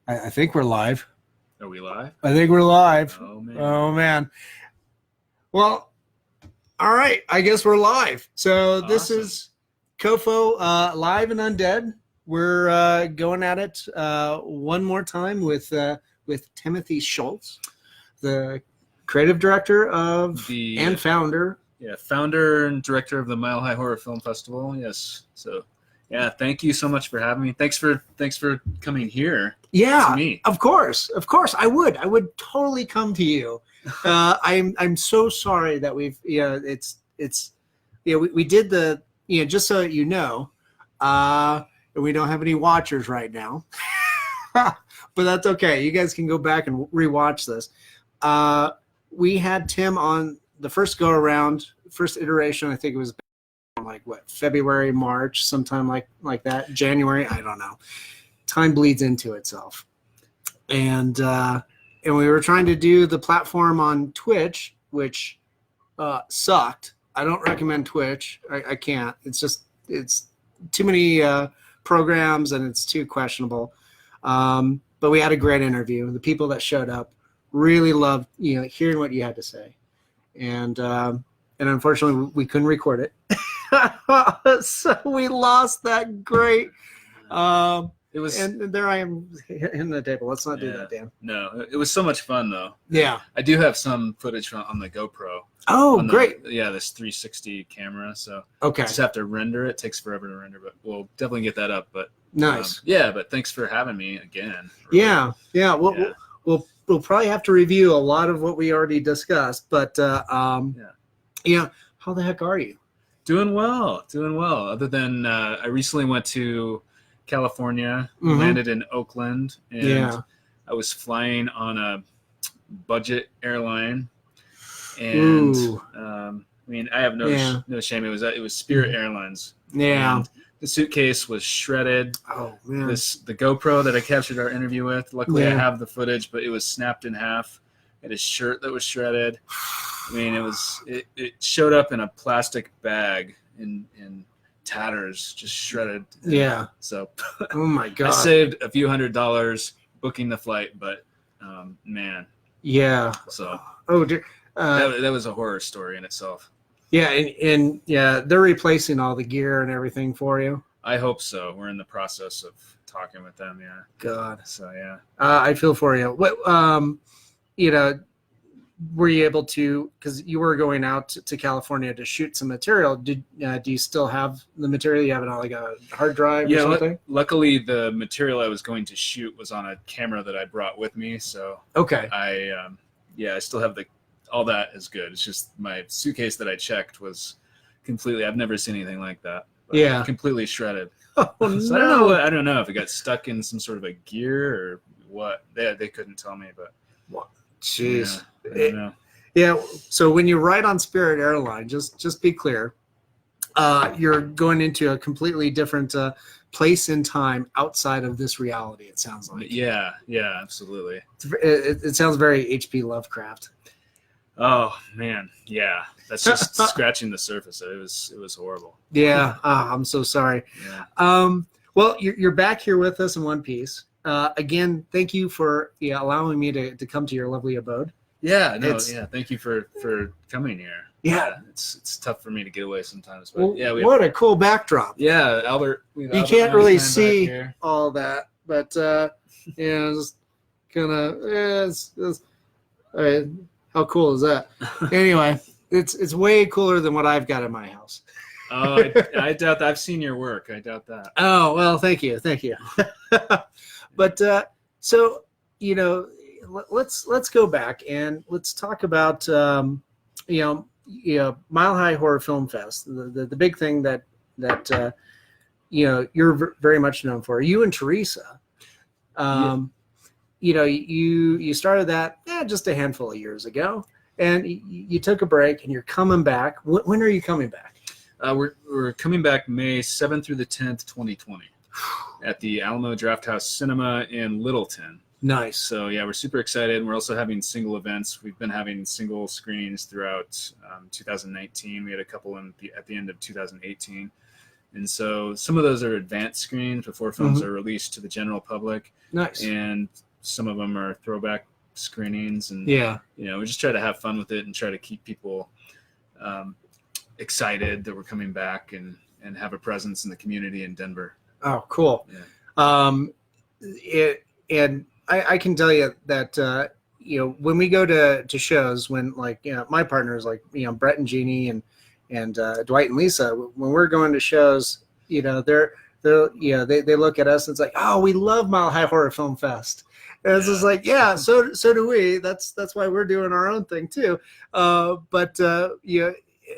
I think we're live. Are we live? I think we're live. Oh, man. Oh, man. Well, all right. I guess we're live. So this Awesome. is COFOH Live and Undead. We're going at it one more time with Timothy Schultz, the creative director of and founder. Yeah, founder and director of the Mile High Horror Film Festival. Yes. So, yeah, thank you so much for having me. Thanks for coming here. Yeah, to me. Of course. I would totally come to you. I'm so sorry that we did the, just so you know, we don't have any watchers right now, but that's okay. You guys can go back and rewatch this. We had Tim on the first go around, first iteration. I think it was like February, March, sometime like that, January. I don't know. Time bleeds into itself. And we were trying to do the platform on Twitch, which sucked. I don't recommend Twitch. I can't. It's too many programs and it's too questionable. But we had a great interview. The people that showed up really loved, hearing what you had to say. And unfortunately we couldn't record it. So we lost that great it was, and there I am hitting the table. Let's not do that, Dan. No, it was so much fun though. Yeah, I do have some footage on the GoPro. Oh, great! This 360 camera. So okay, just have to render it. It takes forever to render, but we'll definitely get that up. But nice. But thanks for having me again. Really. Yeah. We'll probably have to review a lot of what we already discussed. But how the heck are you? Doing well. Other than I recently went to California, landed in Oakland, and I was flying on a budget airline, and I have no shame. It was Spirit Airlines. Yeah, and the suitcase was shredded. Oh man, the GoPro that I captured our interview with. Luckily, I have the footage, but it was snapped in half. Had a shirt that was shredded. It showed up in a plastic bag in tatters, just shredded. Yeah. So, oh my god, I saved a few $100s booking the flight, but man. Yeah. So. Oh dear. That was a horror story in itself. Yeah, and they're replacing all the gear and everything for you. I hope so. We're in the process of talking with them. Yeah. God. So yeah. I feel for you. What were you able to, because you were going out to California to shoot some material, do you still have the material? You have it on like a hard drive or something? Luckily the material I was going to shoot was on a camera that I brought with me, so okay. I still have all that is good. It's just my suitcase that I checked was completely, I've never seen anything like that. Completely shredded. Oh, so no. I don't know if it got stuck in some sort of a gear or what. They couldn't tell me, but jeez. I don't know. Yeah. So when you ride on Spirit Airlines, just be clear, you're going into a completely different place in time outside of this reality. It sounds like. Yeah, absolutely. It sounds very H.P. Lovecraft. Oh man, yeah. That's just scratching the surface. It was horrible. Yeah. I'm so sorry. Yeah. Well, you're back here with us in one piece. Again, thank you for allowing me to come to your lovely abode. Yeah, thank you for coming here. Yeah, it's tough for me to get away sometimes, but what a cool backdrop. Yeah, Albert. You can't really see all that, but just kind of all right. How cool is that? Anyway, it's way cooler than what I've got in my house. Oh, I doubt that. I've seen your work. I doubt that. Oh well, thank you. But so let's go back and let's talk about Mile High Horror Film Fest, the big thing that you're very much known for. You and Teresa, you started that just a handful of years ago, and you took a break and you're coming back. When are you coming back? We're coming back May 7th through the 10th, 2020. At the Alamo Drafthouse Cinema in Littleton. Nice. So yeah, we're super excited. We're also having single events. We've been having single screenings throughout 2019. We had a couple at the end of 2018, And so some of those are advanced screens before films are released to the general public. Nice. And some of them are throwback screenings. And, we just try to have fun with it and try to keep people excited that we're coming back and have a presence in the community in Denver. Oh, cool. Yeah. And I can tell you that, when we go to shows, when my partners Brett and Jeannie and Dwight and Lisa, when we're going to shows, they look at us and it's like, oh, we love Mile High Horror Film Fest. And it's just like, yeah, so do we. That's why we're doing our own thing too.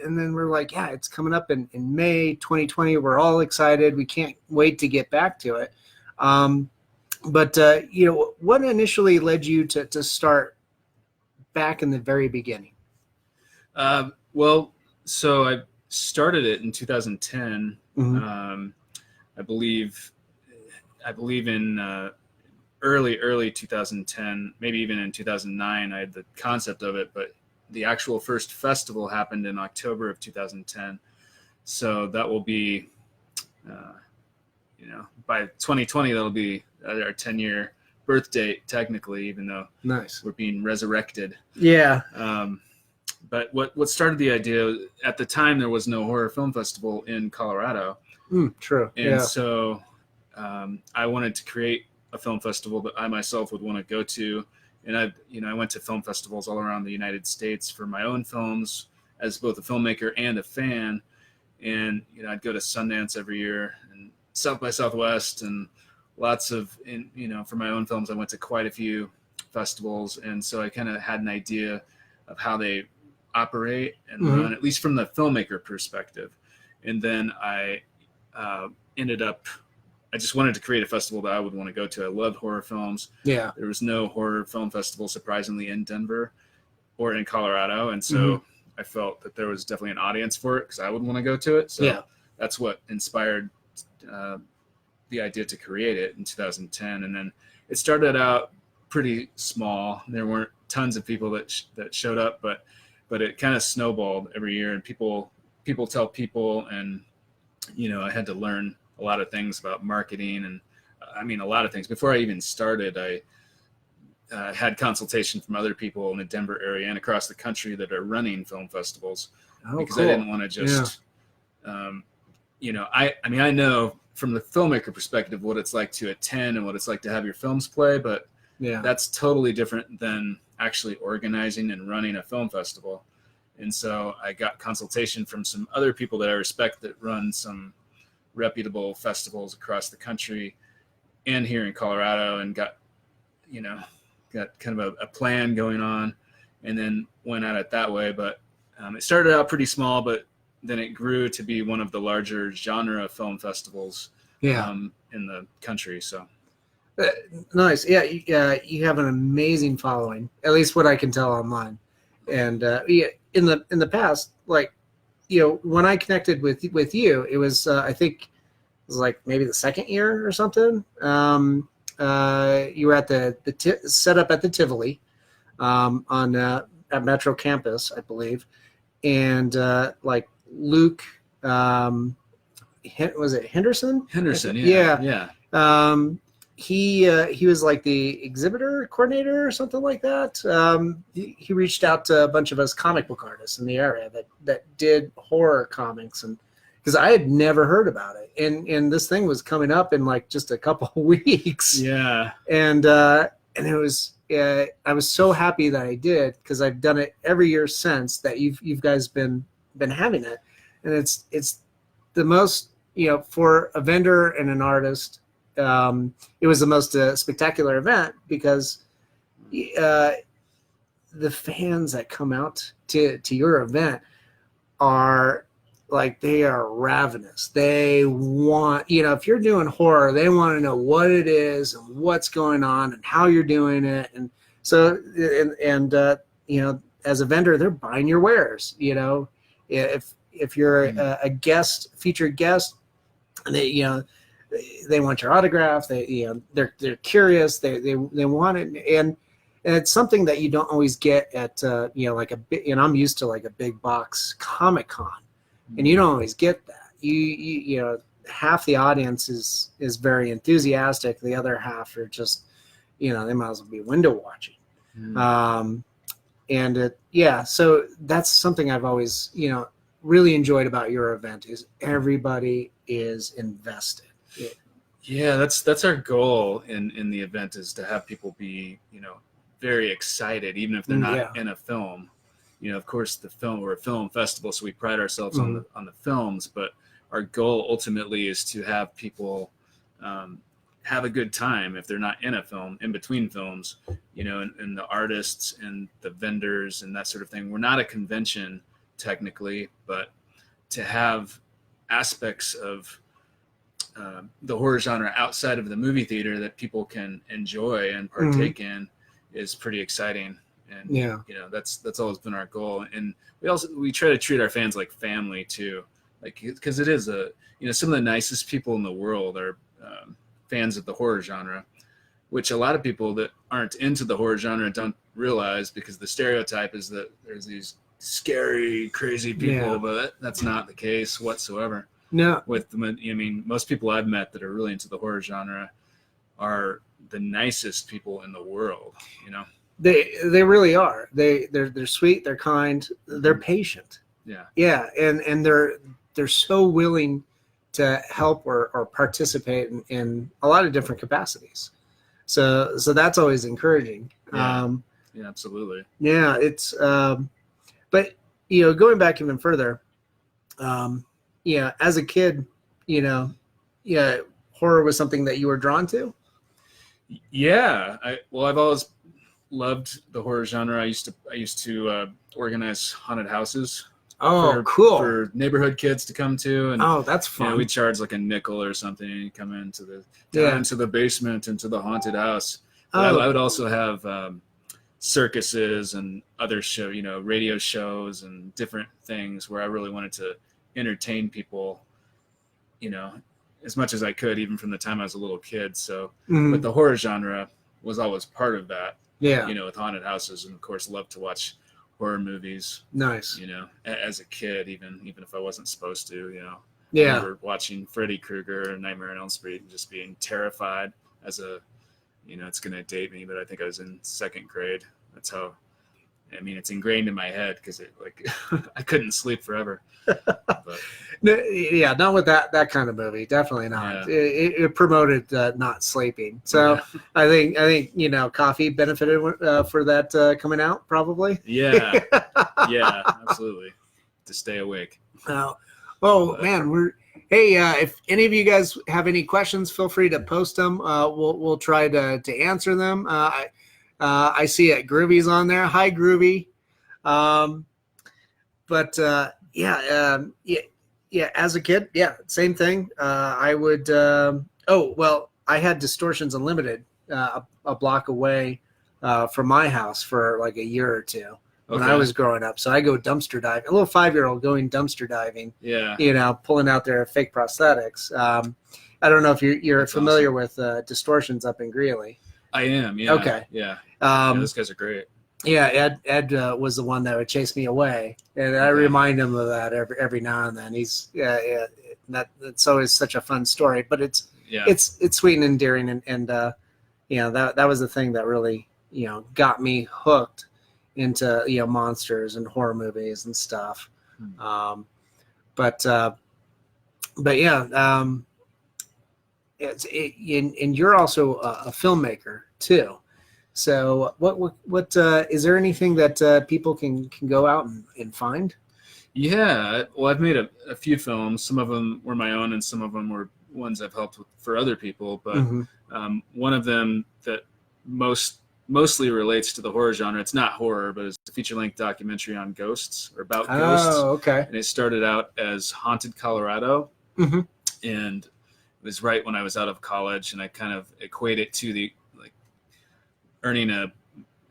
And then we're like, yeah, it's coming up in May 2020. We're all excited. We can't wait to get back to it. What initially led you to start back in the very beginning? So I started it in 2010. I believe in early 2010, maybe even in 2009, I had the concept of it, but the actual first festival happened in October of 2010. So that will be, by 2020, that'll be our 10-year birth date, technically, even though we're being resurrected. Yeah. But what started the idea, at the time, there was no horror film festival in Colorado. True. And so I wanted to create a film festival that I myself would want to go to. And I went to film festivals all around the United States for my own films as both a filmmaker and a fan. And, I'd go to Sundance every year and South by Southwest and for my own films, I went to quite a few festivals. And so I kind of had an idea of how they operate and run, at least from the filmmaker perspective. And then I I just wanted to create a festival that I would want to go to. I loved horror films. Yeah. There was no horror film festival, surprisingly, in Denver or in Colorado. And so I felt that there was definitely an audience for it because I would want to go to it. So that's what inspired the idea to create it in 2010. And then it started out pretty small. There weren't tons of people that showed up, but it kind of snowballed every year, and people tell people, and I had to learn a lot of things about marketing, and a lot of things before I even started. I had consultation from other people in the Denver area and across the country that are running film festivals, because I didn't want to just I know from the filmmaker perspective what it's like to attend and what it's like to have your films play, but that's totally different than actually organizing and running a film festival. And so I got consultation from some other people that I respect that run some reputable festivals across the country and here in Colorado, and got kind of a plan going on, and then went at it that way. But it started out pretty small, but then it grew to be one of the larger genre film festivals in the country. So nice. You have an amazing following, at least what I can tell online. And in the past, when I connected with you, it was I think it was like maybe the second year or something. You were at the set up at the Tivoli at Metro Campus, I believe, and Luke, was it Henderson? Henderson, yeah. He was like the exhibitor coordinator or something like that. He reached out to a bunch of us comic book artists in the area that did horror comics, and because I had never heard about it, and this thing was coming up in like just a couple of weeks. Yeah, and it was I was so happy that I did, because I've done it every year since that you've guys been having it, and it's the most for a vendor and an artist. It was the most spectacular event, because the fans that come out to your event are they are ravenous. They want, if you're doing horror, they want to know what it is and what's going on and how you're doing it. And so, as a vendor, they're buying your wares. If you're a featured guest, and they want your autograph. They're curious. They want it, and it's something that you don't always get at I'm used to like a big box Comic-Con, and you don't always get that. you know, half the audience is very enthusiastic. The other half are just, you know, they might as well be window watching. So that's something I've always, you know, really enjoyed about your event is everybody is invested. Yeah, that's our goal in the event, is to have people be, you know, very excited, even if they're not in a film. You know, of course, we're a film festival, so we pride ourselves on the films, but our goal ultimately is to have people have a good time if they're not in a film, in between films, you know, and the artists and the vendors and that sort of thing. We're not a convention technically, but to have aspects of the horror genre outside of the movie theater that people can enjoy and partake in is pretty exciting. And you know, that's always been our goal. And we try to treat our fans like family too, like, because it is you know, some of the nicest people in the world are fans of the horror genre, which a lot of people that aren't into the horror genre don't realize, because the stereotype is that there's these scary, crazy people, but that's not the case whatsoever. No. I mean, most people I've met that are really into the horror genre are the nicest people in the world, you know. They really are. They're sweet, they're kind, they're patient. Yeah, and they're so willing to help or participate in a lot of different capacities. So that's always encouraging. Yeah, absolutely. Yeah, it's but you know, going back even further, yeah, as a kid, you know, horror was something that you were drawn to. Yeah, I've always loved the horror genre. I used to organize haunted houses. Cool. For neighborhood kids to come to, and that's fun. You know, we charge like a nickel or something, and you come into the basement, into the haunted house. I would also have circuses and other radio shows and different things where I really wanted to entertain people, you know, as much as I could, even from the time I was a little kid. So, but the horror genre was always part of that. Yeah. You know, with haunted houses, and of course, loved to watch horror movies. Nice. You know, as a kid, even if I wasn't supposed to, you know. Yeah. I remember watching Freddy Krueger and Nightmare on Elm Street and just being terrified as a, you know, it's going to date me, but I think I was in second grade. That's how, I mean, it's ingrained in my head because it, like, I couldn't sleep forever. But, yeah, not with that kind of movie. Definitely not. Yeah. It promoted not sleeping. So I think you know, coffee benefited for that coming out probably. Yeah, yeah, absolutely. To stay awake. Man, if any of you guys have any questions, feel free to post them. We'll try to answer them. I see it. Groovy's on there. Hi, Groovy. Yeah. As a kid, same thing. I would. I had Distortions Unlimited a block away from my house for like a year or two when I was growing up. So I go dumpster diving. A little 5-year-old going dumpster diving. Yeah. You know, pulling out their fake prosthetics. I don't know if you're That's familiar with Distortions up in Greeley. I am. Yeah. Okay. Yeah. Those guys are great. Yeah, Ed was the one that would chase me away, and I remind him of that every now and then. He's that's always such a fun story, but it's sweet and endearing, and you know, that was the thing that really, you know, got me hooked into, you know, monsters and horror movies and stuff. And you're also a filmmaker too. So what is there anything that people can go out and find? Yeah, well, I've made a few films. Some of them were my own, and some of them were ones I've helped with for other people. But one of them that mostly relates to the horror genre. It's not horror, but it's a feature-length documentary on ghosts, or about ghosts. Oh, okay. And it started out as Haunted Colorado, and it was right when I was out of college, and I kind of equate it to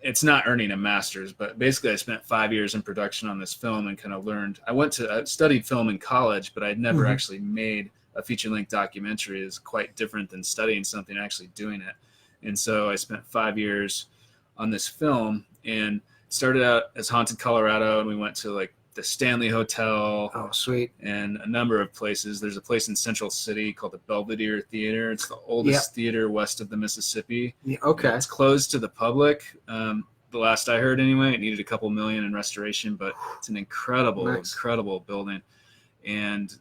it's not earning a master's, but basically I spent 5 years in production on this film and kind of learned. I studied film in college, but I'd never actually made a feature-length documentary. Is quite different than studying something and actually doing it. And so I spent 5 years on this film, and started out as Haunted Colorado, and we went to like the Stanley Hotel. Oh, sweet. And a number of places. There's a place in Central City called the Belvedere Theater. It's the oldest theater west of the Mississippi. Yeah, okay. It's closed to the public. The last I heard anyway, it needed $2 million in restoration, but it's an incredible building. And,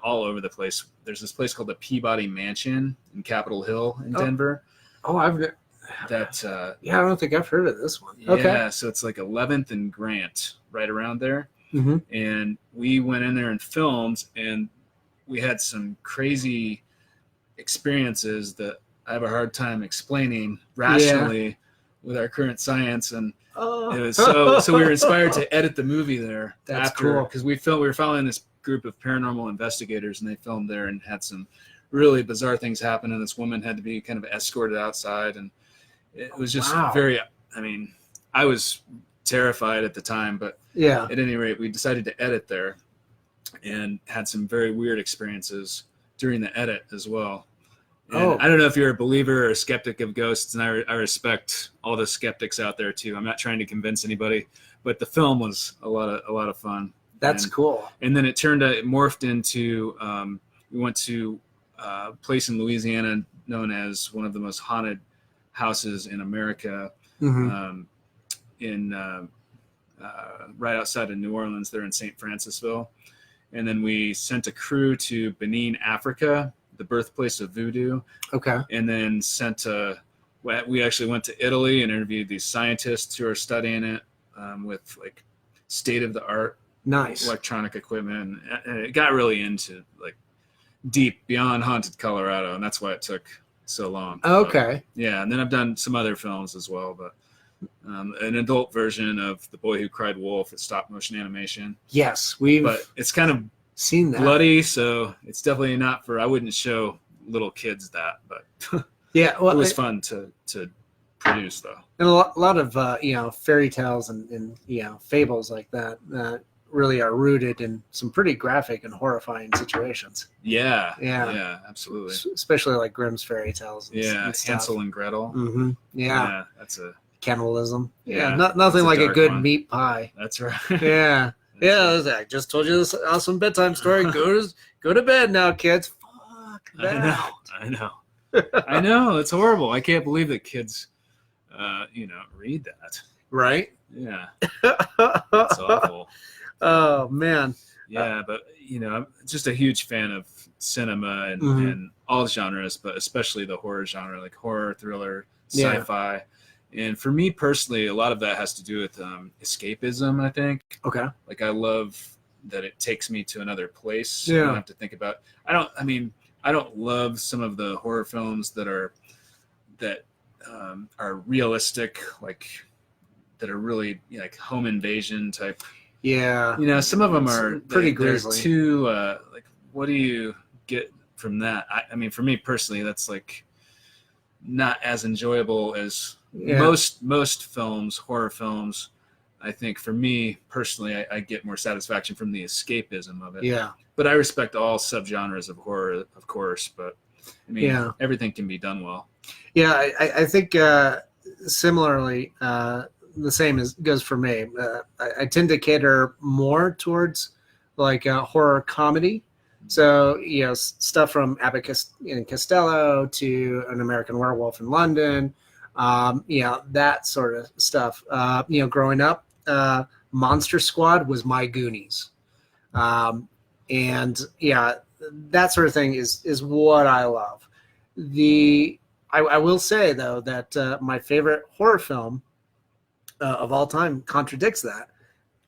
all over the place. There's this place called the Peabody Mansion in Capitol Hill in Denver. Oh, I don't think I've heard of this one. Yeah, okay. So it's like 11th and Grant, right around there. Mm-hmm. And we went in there and filmed, and we had some crazy experiences that I have a hard time explaining rationally with our current science. And it was so we were inspired to edit the movie there. That's after, cool. because we were following this group of paranormal investigators, and they filmed there and had some really bizarre things happen. And this woman had to be kind of escorted outside, and it was just very. I mean, I was terrified at the time, but at any rate, we decided to edit there, and had some very weird experiences during the edit as well. And I don't know if you're a believer or a skeptic of ghosts, and I respect all the skeptics out there too. I'm not trying to convince anybody, but the film was a lot of fun. That's cool. And then it morphed into we went to a place in Louisiana known as one of the most haunted houses in America, right outside of New Orleans. They're in St. Francisville. And then we sent a crew to Benin, Africa, the birthplace of voodoo. Okay. And then we actually went to Italy and interviewed these scientists who are studying it with like state-of-the-art electronic equipment. And it got really into like deep beyond haunted Colorado, and that's why it took so long. Okay. But, and then I've done some other films as well, but an adult version of The Boy Who Cried Wolf. It's stop motion animation. Yes, but it's kind of seen that bloody, so it's definitely not for. I wouldn't show little kids that, but it was fun to produce though. And a lot of fairy tales and fables like that really are rooted in some pretty graphic and horrifying situations. Yeah, absolutely. Especially like Grimm's fairy tales. And Hansel and Gretel. Mm-hmm. Yeah, that's a cannibalism. Nothing like a good meat pie. That's right. Yeah. I just told you this awesome bedtime story. Go to bed now, kids. Fuck that. I know. It's horrible. I can't believe that kids, read that. Right? Yeah. It's awful. Oh man. Yeah, but I'm just a huge fan of cinema and all genres, but especially the horror genre, like horror, thriller, sci-fi. And for me personally, a lot of that has to do with escapism, I think. Okay. Like I love that it takes me to another place. I don't have to think about. I don't love some of the horror films that are realistic, like that are really like home invasion type. Yeah. Some of them are pretty grisly. They're too like, what do you get from that? I mean, for me personally, that's like not as enjoyable as most films, horror films. I think for me personally, I get more satisfaction from the escapism of it. Yeah. But I respect all subgenres of horror, of course. But I mean, everything can be done well. Yeah, I think similarly, the same goes for me. I tend to cater more towards like horror comedy. So, stuff from Abbott and Costello to An American Werewolf in London, that sort of stuff. Growing up, Monster Squad was my Goonies. And that sort of thing is what I love. I will say, though, that my favorite horror film of all time contradicts that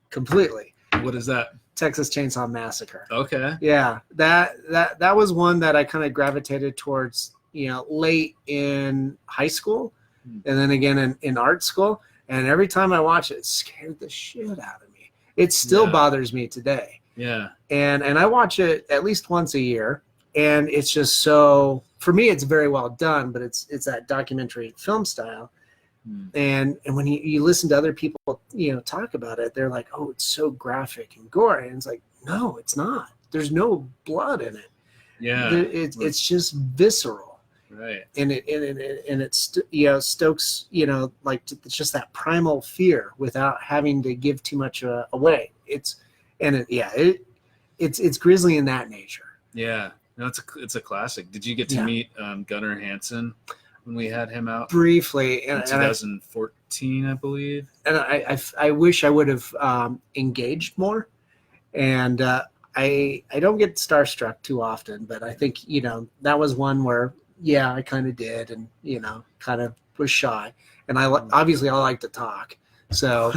completely. What is that? Texas Chainsaw Massacre. Okay. Yeah, that was one that I kind of gravitated towards, late in high school, and then again in art school. And every time I watch it scared the shit out of me. It still bothers me today. Yeah. And I watch it at least once a year, and it's just so, for me, it's very well done, but it's that documentary film style. And when you listen to other people, talk about it, they're like, "Oh, it's so graphic and gory," and it's like, no, it's not. There's no blood in it. Yeah, it's just visceral. Right. And it stokes like it's just that primal fear without having to give too much away. it's grisly in that nature. Yeah, no, it's a classic. Did you get to meet Gunnar Hansen when we had him out briefly in 2014, I believe? And I wish I would have engaged more. And I don't get starstruck too often, but I think that was one where I kind of did, and kind of was shy. And obviously I like to talk. So,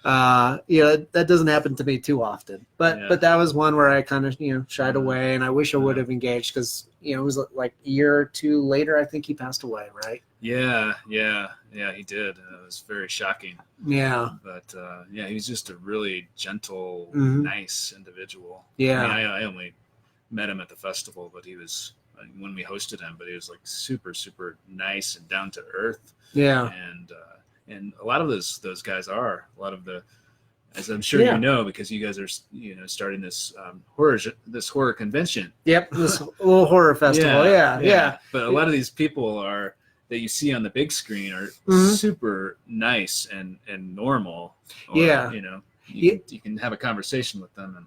that doesn't happen to me too often, but that was one where I kind of, shied away, and I wish I would have engaged, because, it was like a year or two later, I think he passed away. Right. Yeah. He did. It was very shocking. Yeah. But, he was just a really gentle, nice individual. Yeah. I only met him at the festival, but he was, when we hosted him, but he was like super, super nice and down to earth. Yeah. And a lot of those guys are a lot of the, as I'm sure because you guys are starting this horror convention. Yep, this little horror festival. Yeah. But a lot of these people that you see on the big screen are super nice and normal. Or, you can have a conversation with them, and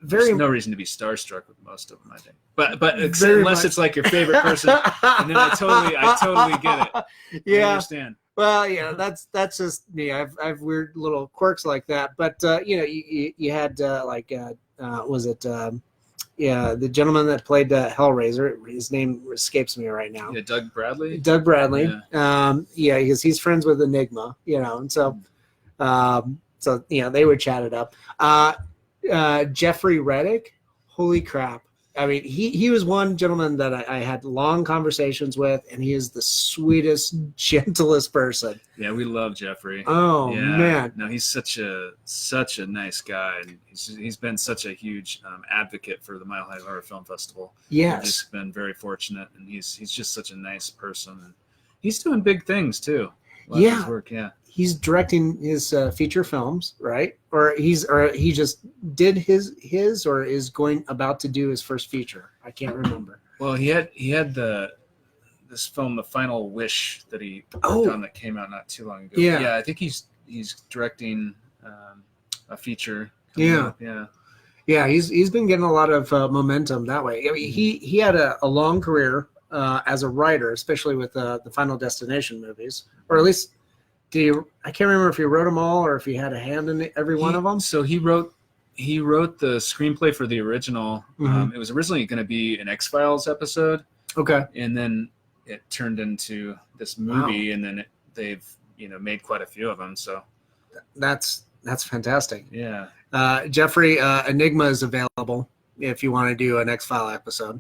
there's no reason to be starstruck with most of them, I think. But unless it's like your favorite person, and then I totally get it. Yeah. I understand. Well, that's just me. I've weird little quirks like that. But you had was it the gentleman that played Hellraiser? His name escapes me right now. Yeah, Doug Bradley. Yeah. Because he's friends with Enigma. And so they would chat it up. Jeffrey Reddick, holy crap. I mean, he was one gentleman that I had long conversations with, and he is the sweetest, gentlest person. Yeah, we love Jeffrey. Oh, man. No, he's such a nice guy, and he's been such a huge advocate for the Mile High Horror Film Festival. Yes. I've just been very fortunate, and he's just such a nice person, and he's doing big things too. A lot of his work, He's directing his feature films, right? Or he just did his or is about to do his first feature. I can't remember. Well, he had this film, The Final Wish, that he worked on that came out not too long ago. Yeah, I think he's directing a feature. Up. Yeah. He's been getting a lot of momentum that way. I mean, he had a long career as a writer, especially with the Final Destination movies, or at least. I can't remember if he wrote them all or if he had a hand in every one of them. So he wrote the screenplay for the original. It was originally going to be an X-Files episode. Okay. And then it turned into this movie, and then they've made quite a few of them. So that's fantastic. Yeah. Jeffrey, Enigma is available if you want to do an X-File episode.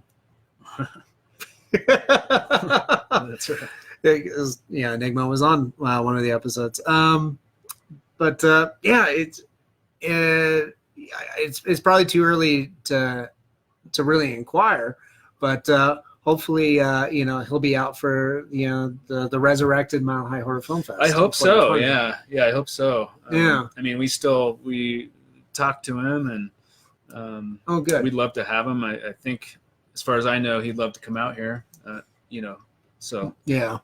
That's right. Enigma was on one of the episodes. It's probably too early to really inquire, but hopefully he'll be out for the resurrected Mile High Horror Film Fest. I hope so. Yeah, I hope so. I mean, we talked to him, and good. We'd love to have him. I think, as far as I know, he'd love to come out here. So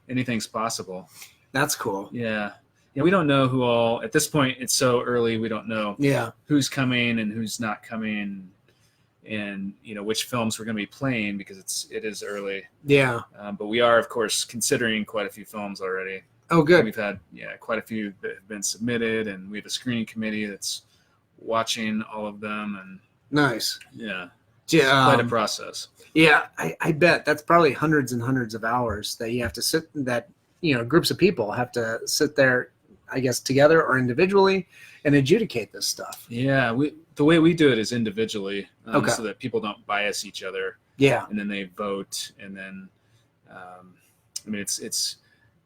anything's possible. That's cool. Yeah, we don't know who all at this point. It's so early. We don't know who's coming and who's not coming, and which films we're going to be playing, because it is early. Yeah. But we are, of course, considering quite a few films already. Oh, good. We've had quite a few that have been submitted, and we have a screening committee that's watching all of them. And nice. Yeah. It's quite a process. Yeah, I bet that's probably hundreds and hundreds of hours that you have to sit, that groups of people have to sit there, I guess, together or individually, and adjudicate this stuff. Yeah, the way we do it is individually, so that people don't bias each other. Yeah, and then they vote, and then it's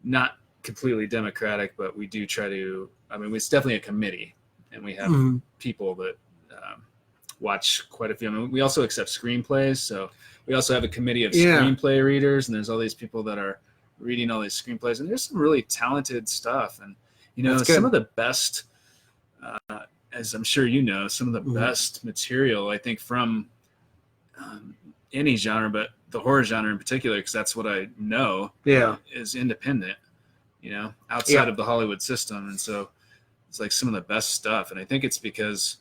not completely democratic, but we do try to. I mean, it's definitely a committee, and we have people that watch quite a few. I mean, we also accept screenplays, so we also have a committee of screenplay readers, and there's all these people that are reading all these screenplays, and there's some really talented stuff. And some of the best, as I'm sure some of the best material, I think, from any genre, but the horror genre in particular, because that's what I know, is independent, outside of the Hollywood system. And so it's like some of the best stuff. And I think it's because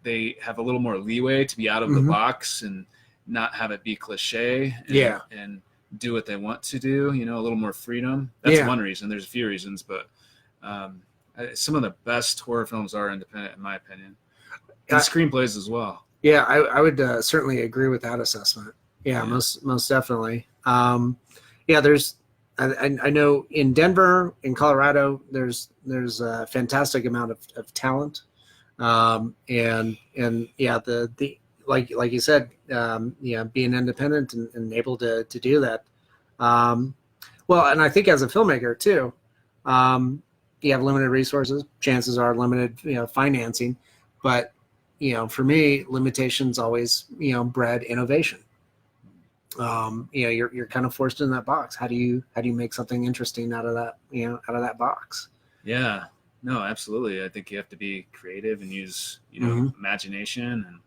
they have a little more leeway to be out of the box and not have it be cliche and do what they want to do, you know, a little more freedom. That's one reason. There's a few reasons, but some of the best horror films are independent, in my opinion. And screenplays as well. Yeah, I would certainly agree with that assessment. Yeah, most definitely. There's I know in Denver, in Colorado, there's a fantastic amount of talent, and the like you said, being independent and able to do that. Well, and I think as a filmmaker too, you have limited resources. Chances are limited, financing, but for me, limitations always bred innovation. You're kind of forced in that box. How do you make something interesting out of that box? Yeah, no, absolutely. I think you have to be creative and use imagination and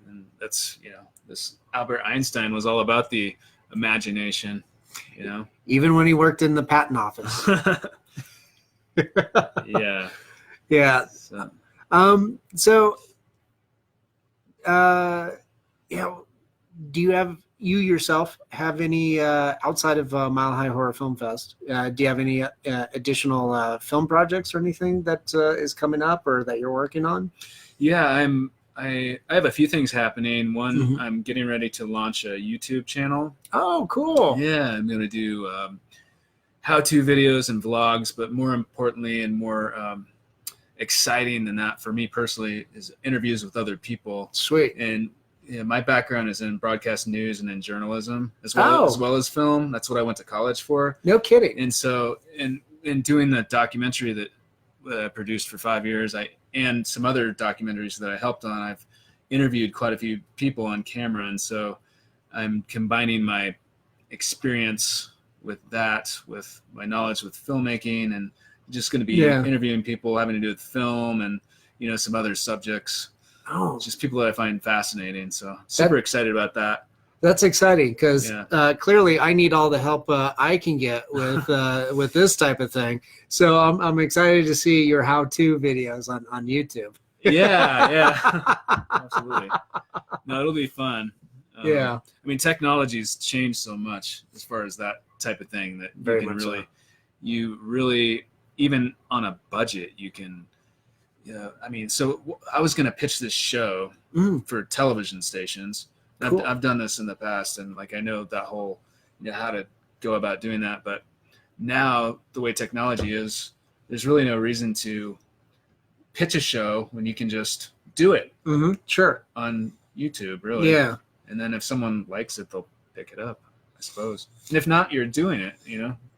and that's this Albert Einstein was all about the imagination, even when he worked in the patent office. Yeah. Do you yourself have any outside of Mile High Horror Film Fest? Do you have any additional film projects or anything that is coming up or that you're working on? Yeah, I have a few things happening. One, I'm getting ready to launch a YouTube channel. Oh, cool. Yeah, I'm going to do how-to videos and vlogs, but more importantly and more exciting than that for me personally is interviews with other people. Sweet. And my background is in broadcast news and in journalism as well as film. That's what I went to college for. No kidding. And so in doing the documentary that I produced for 5 years, and some other documentaries that I helped on, I've interviewed quite a few people on camera. And so I'm combining my experience with that, with my knowledge with filmmaking, and just going to be interviewing people having to do with film and, some other subjects. Oh, just people that I find fascinating. So super excited about that. That's exciting because clearly I need all the help I can get with this type of thing. So I'm excited to see your how-to videos on YouTube. Yeah, absolutely. No, it'll be fun. I mean, technology's changed so much as far as that type of thing that you really, even on a budget, you can. I mean, so I was going to pitch this show for television stations. Cool. I've done this in the past, and I know that whole, how to go about doing that. But now the way technology is, there's really no reason to pitch a show when you can just do it. Sure. On YouTube, really. Yeah. And then if someone likes it, they'll pick it up, I suppose. And if not, you're doing it,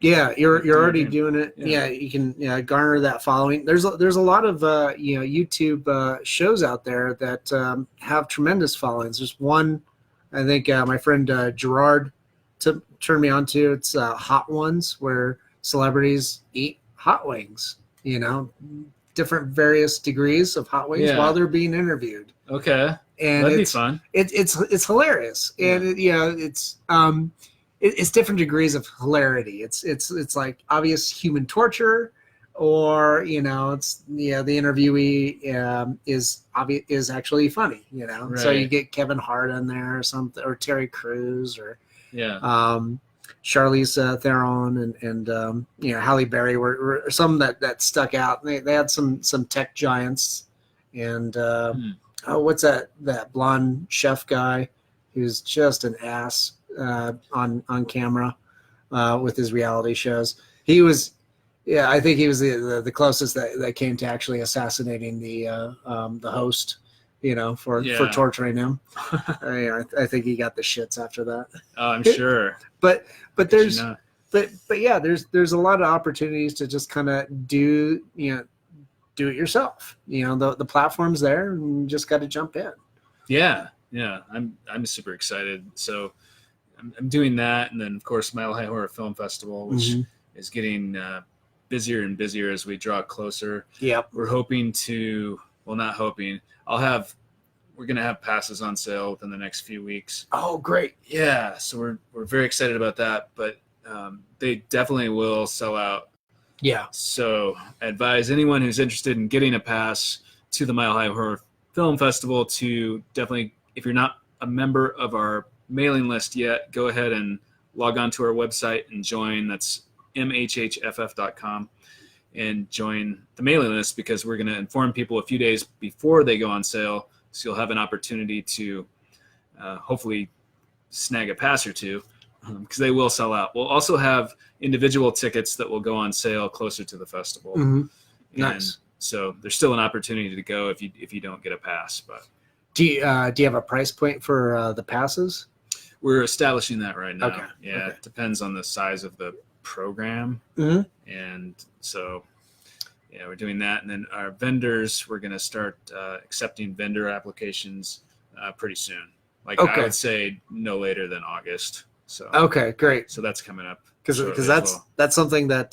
Yeah, you're already doing it. Yeah, you can garner that following. There's a lot of YouTube shows out there that have tremendous followings. There's one, I think my friend Gerard turned me on to. It's Hot Ones, where celebrities eat hot wings. Different various degrees of hot wings while they're being interviewed. Okay, and that'd be fun. It's hilarious, and it's different degrees of hilarity. It's like obvious human torture, or it's the interviewee is actually funny. Right. So you get Kevin Hart in there or something, or Terry Crews, or Charlize Theron and Halle Berry were some that stuck out. They had some tech giants, and what's that blonde chef guy who's just an ass on camera with his reality shows. He was, I think he was the closest that came to actually assassinating the host, for torturing him. I think he got the shits after that. Oh, I'm sure. But there's there's a lot of opportunities to just kind of do it yourself. The platform's there, and you just got to jump in. Yeah. I'm super excited. So I'm doing that, and then of course Mile High Horror Film Festival, which is getting busier and busier as we draw closer. Yep. We're hoping to. Well, not hoping. We're going to have passes on sale within the next few weeks. Oh, great. Yeah. So we're very excited about that, but they definitely will sell out. Yeah. So I advise anyone who's interested in getting a pass, to the Mile High Horror Film Festival to definitely, if you're not a member of our mailing list yet, go ahead and log on to our website and join. That's mhhff.com, and join the mailing list, because we're going to inform people a few days before they go on sale, so you'll have an opportunity to hopefully snag a pass or two, because they will sell out. We'll also have individual tickets that will go on sale closer to the festival. Mm-hmm. And Nice. so there's still an opportunity to go if you don't get a pass. But Do you have a price point for the passes? we're establishing that right now. Okay. Yeah, Okay. It depends on the size of the program. Mm-hmm. And so, yeah, we're doing that. And then our vendors, we're going to start accepting vendor applications pretty soon. Like, Okay. I would say no later than August. So Okay, great. So that's coming up. Because shortly as that's well. that's something that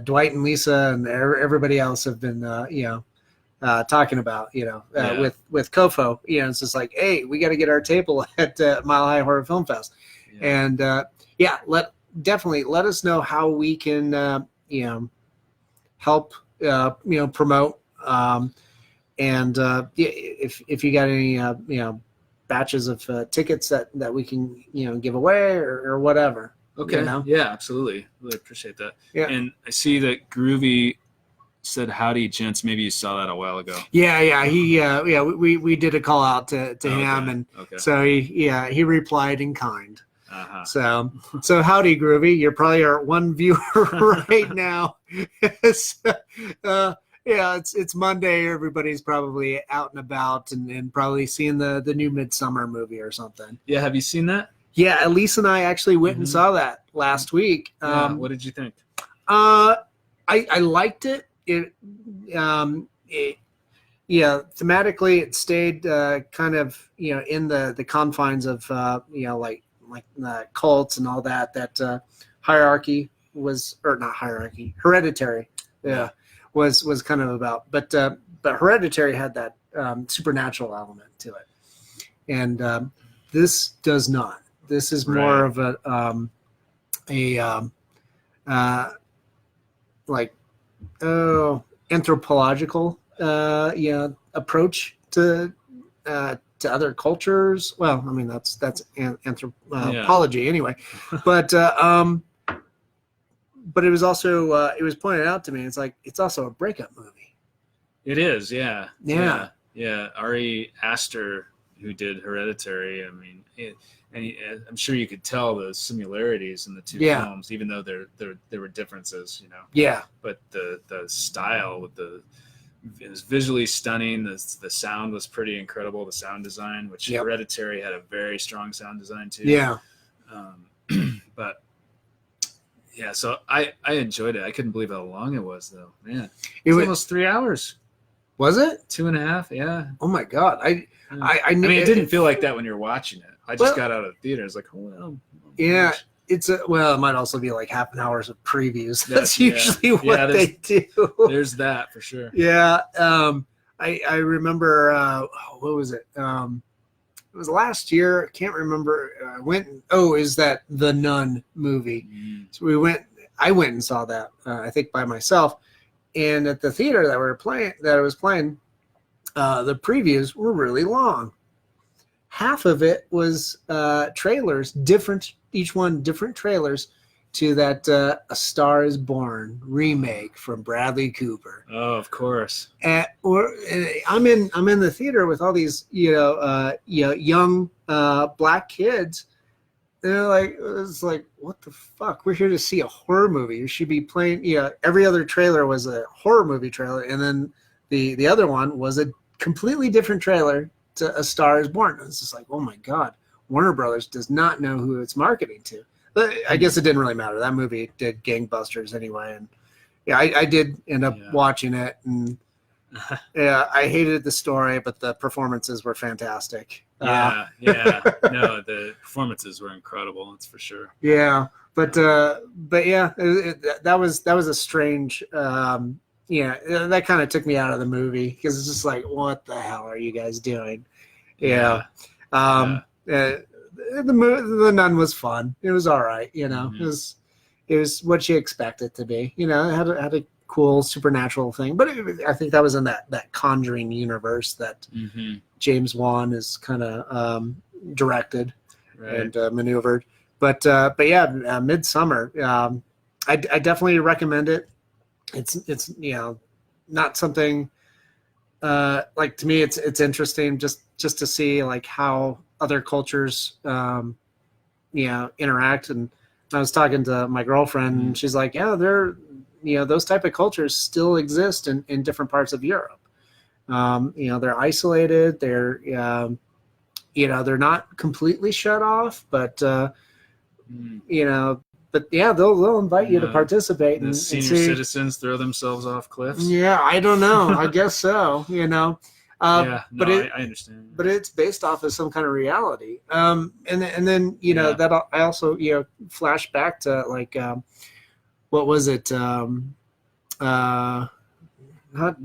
Dwight and Lisa and everybody else have been talking about. Yeah. With COFOH, it's just like, hey, we got to get our table at Mile High Horror Film Fest, Yeah. and definitely let us know how we can help promote, and if you got any batches of tickets that we can give away or whatever. Okay. Yeah, absolutely. Really appreciate that. Yeah. And I see that Groovy said howdy, gents. Maybe you saw that a while ago. Yeah. We did a call out to him, and Okay. so he replied in kind. Uh-huh. So howdy, Groovy. You're probably our one viewer right now. It's Monday. Everybody's probably out and about and probably seeing the new Midsummer movie or something. Yeah, have you seen that? Yeah, Elise and I actually went and Mhm. saw that last week. Yeah. What did you think? I liked it. Thematically it stayed kind of in the confines of like cults and all that hierarchy was, or not hierarchy, Hereditary was kind of about, but Hereditary had that supernatural element to it, and this does not. This is more of anthropological approach to other cultures. Well, I mean that's anthropology anyway, but it was also it was pointed out to me. It's like it's also a breakup movie. It is, yeah. Yeah. Ari Aster, who did Hereditary, I mean, I'm sure you could tell the similarities in the two films, even though there were differences, Yeah. But the style with it was visually stunning. The sound was pretty incredible. The sound design, which Hereditary had a very strong sound design too. Yeah. But yeah, so I enjoyed it. I couldn't believe how long it was, though. Man, it was almost 3 hours. Was it 2.5? Yeah. Oh my God! I mean, it didn't feel like that when you're watching it. I just got out of the theater. I was like, oh well. Yeah. It might also be like half an hour's of previews. That's usually what they do. There's that for sure. Yeah. I remember, what was it? It was last year. I can't remember. Is that The Nun movie? Mm. So I went and saw that, I think by myself. And at the theater that I was playing, the previews were really long. Half of it was trailers, each one different trailers to that A Star Is Born remake from Bradley Cooper. Oh, of course. I'm in the theater with all these young black kids. It's like, what the fuck? We're here to see a horror movie. You should be playing. Every other trailer was a horror movie trailer, and then the other one was a completely different trailer to A Star Is Born. It's just like, oh my God, Warner Brothers does not know who it's marketing to. But I guess it didn't really matter. That movie did gangbusters anyway, and I did end up watching it, and I hated the story, but the performances were fantastic. No, the performances were incredible. That's for sure. Yeah, but yeah, that was a strange. That kind of took me out of the movie because it's just like, what the hell are you guys doing? The Nun was fun. It was all right. Mm-hmm. It was what you expect it to be. It had cool supernatural thing. But I think that was in that Conjuring universe that James Wan is kind of directed and maneuvered. But yeah, Midsummer. I definitely recommend it. It's not something like, to me it's interesting just to see like how other cultures interact. And I was talking to my girlfriend and she's like, yeah, those type of cultures still exist in different parts of Europe. They're isolated, they're they're not completely shut off, but but yeah, they'll invite you to participate. The senior citizens throw themselves off cliffs. Yeah, I don't know. I guess so. I understand. But it's based off of some kind of reality. And then that I also flash back to like what was it? Not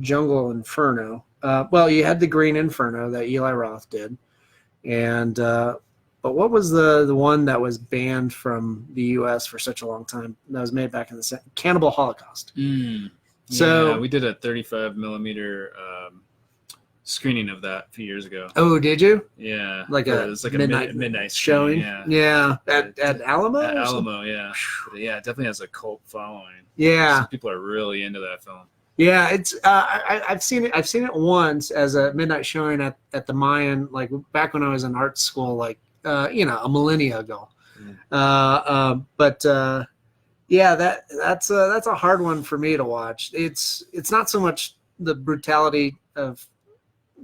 Jungle Inferno. Well, you had the Green Inferno that Eli Roth did, and but what was the one that was banned from the U.S. for such a long time? That was made back in the Cannibal Holocaust. So we did a 35 millimeter screening of that a few years ago. Oh, did you? Yeah, it was like a midnight showing. Yeah. At Alamo. At Alamo, yeah. Yeah, it definitely has a cult following. Yeah, some people are really into that film. Yeah, it's I've seen it. I've seen it once as a midnight showing at the Mayan, like back when I was in art school, like a millennia ago. But yeah, that's a hard one for me to watch. It's not so much the brutality of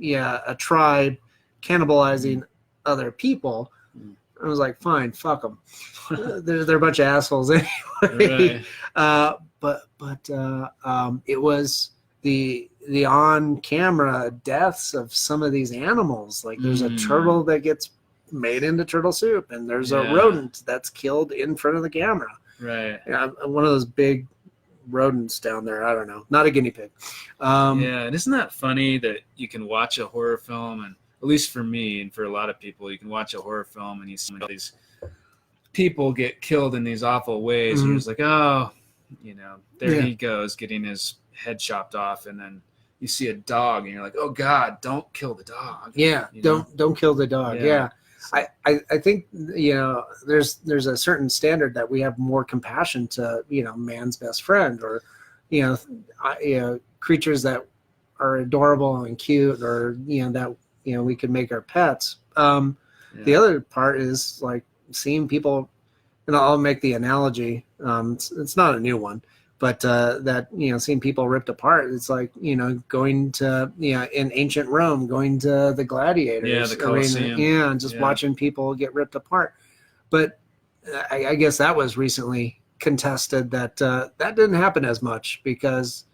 a tribe cannibalizing other people. I was like, fine, fuck them. They're a bunch of assholes anyway. Right. But it was the on-camera deaths of some of these animals. Like there's a turtle that gets made into turtle soup, and there's a rodent that's killed in front of the camera. Right. One of those big rodents down there. I don't know. Not a guinea pig. And isn't that funny that you can watch a horror film, and at least for me and for a lot of people, you can watch a horror film and you see all these people get killed in these awful ways, and you're just like, oh, there he goes getting his head chopped off, and then you see a dog and you're like, oh God, don't kill the dog. Yeah, don't kill the dog. Yeah. I think there's a certain standard that we have more compassion to man's best friend, or creatures that are adorable and cute, or that we could make our pets. The other part is like seeing people, and I'll make the analogy. It's not a new one, but that seeing people ripped apart. It's like going to in ancient Rome, going to the gladiators, the Colosseum, and just watching people get ripped apart. But I guess that was recently contested that that didn't happen as much, because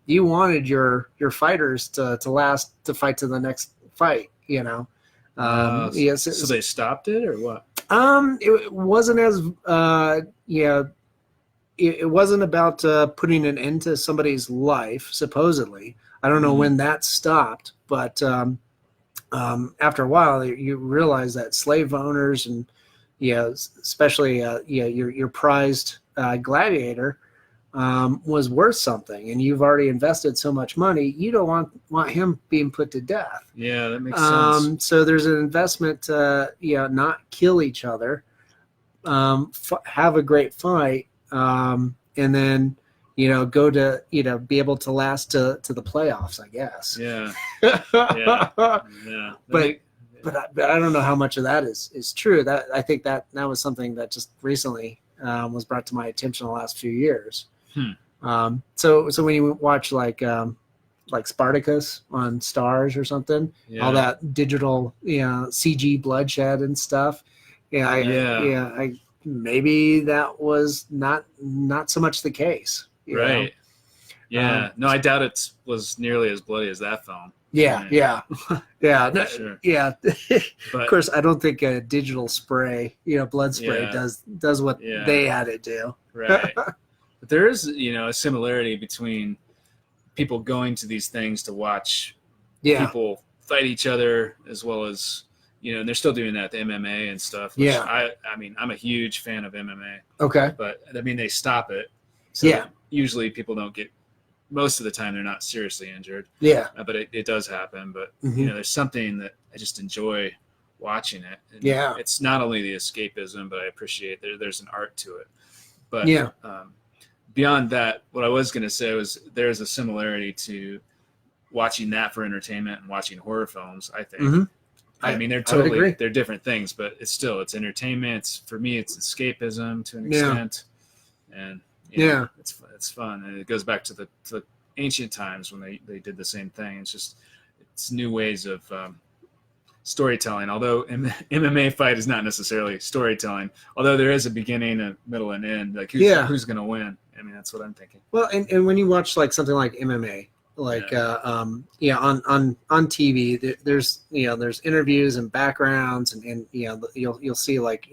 you wanted your fighters to last to fight to the next fight. Yes. So they stopped it, or what? It wasn't as it wasn't about putting an end to somebody's life, supposedly. I don't know when that stopped, but after a while, you realize that slave owners and especially your prized gladiator was worth something, and you've already invested so much money. You don't want him being put to death. Yeah, that makes sense. So there's an investment to not kill each other, have a great fight, and then go to be able to last to the playoffs, I guess. Yeah. But I don't know how much of that is true. That I think that was something that just recently was brought to my attention the last few years. So when you watch like Spartacus on Stars or something, all that digital CG bloodshed and stuff, maybe that was not so much the case, right? No, I doubt it was nearly as bloody as that film. Yeah. Sure. Yeah. But, of course, I don't think a digital spray, blood spray does what they had to do. Right. But there is, a similarity between people going to these things to watch people fight each other, as well as, and they're still doing that, the MMA and stuff. Which I mean, I'm a huge fan of MMA. Okay. But, they stop it. So usually people don't get most of the time they're not seriously injured. Yeah. But it does happen. But Mm-hmm. you know, there's something that I just enjoy watching it. And Yeah. it's not only the escapism, but I appreciate there's an art to it. But yeah. Beyond that, what I was going to say was there's a similarity to watching that for entertainment and watching horror films, I think. Mm-hmm. I mean, they're different things, but it's entertainment. For me, it's escapism to an extent. And you know, it's fun. And it goes back to the ancient times when they did the same thing. It's new ways of storytelling. Although MMA fight is not necessarily storytelling, although there is a beginning, a middle, and end. Like who's going to win? I mean, that's what I'm thinking. Well, and when you watch like something like MMA, like on TV, there's interviews and backgrounds, and you'll see like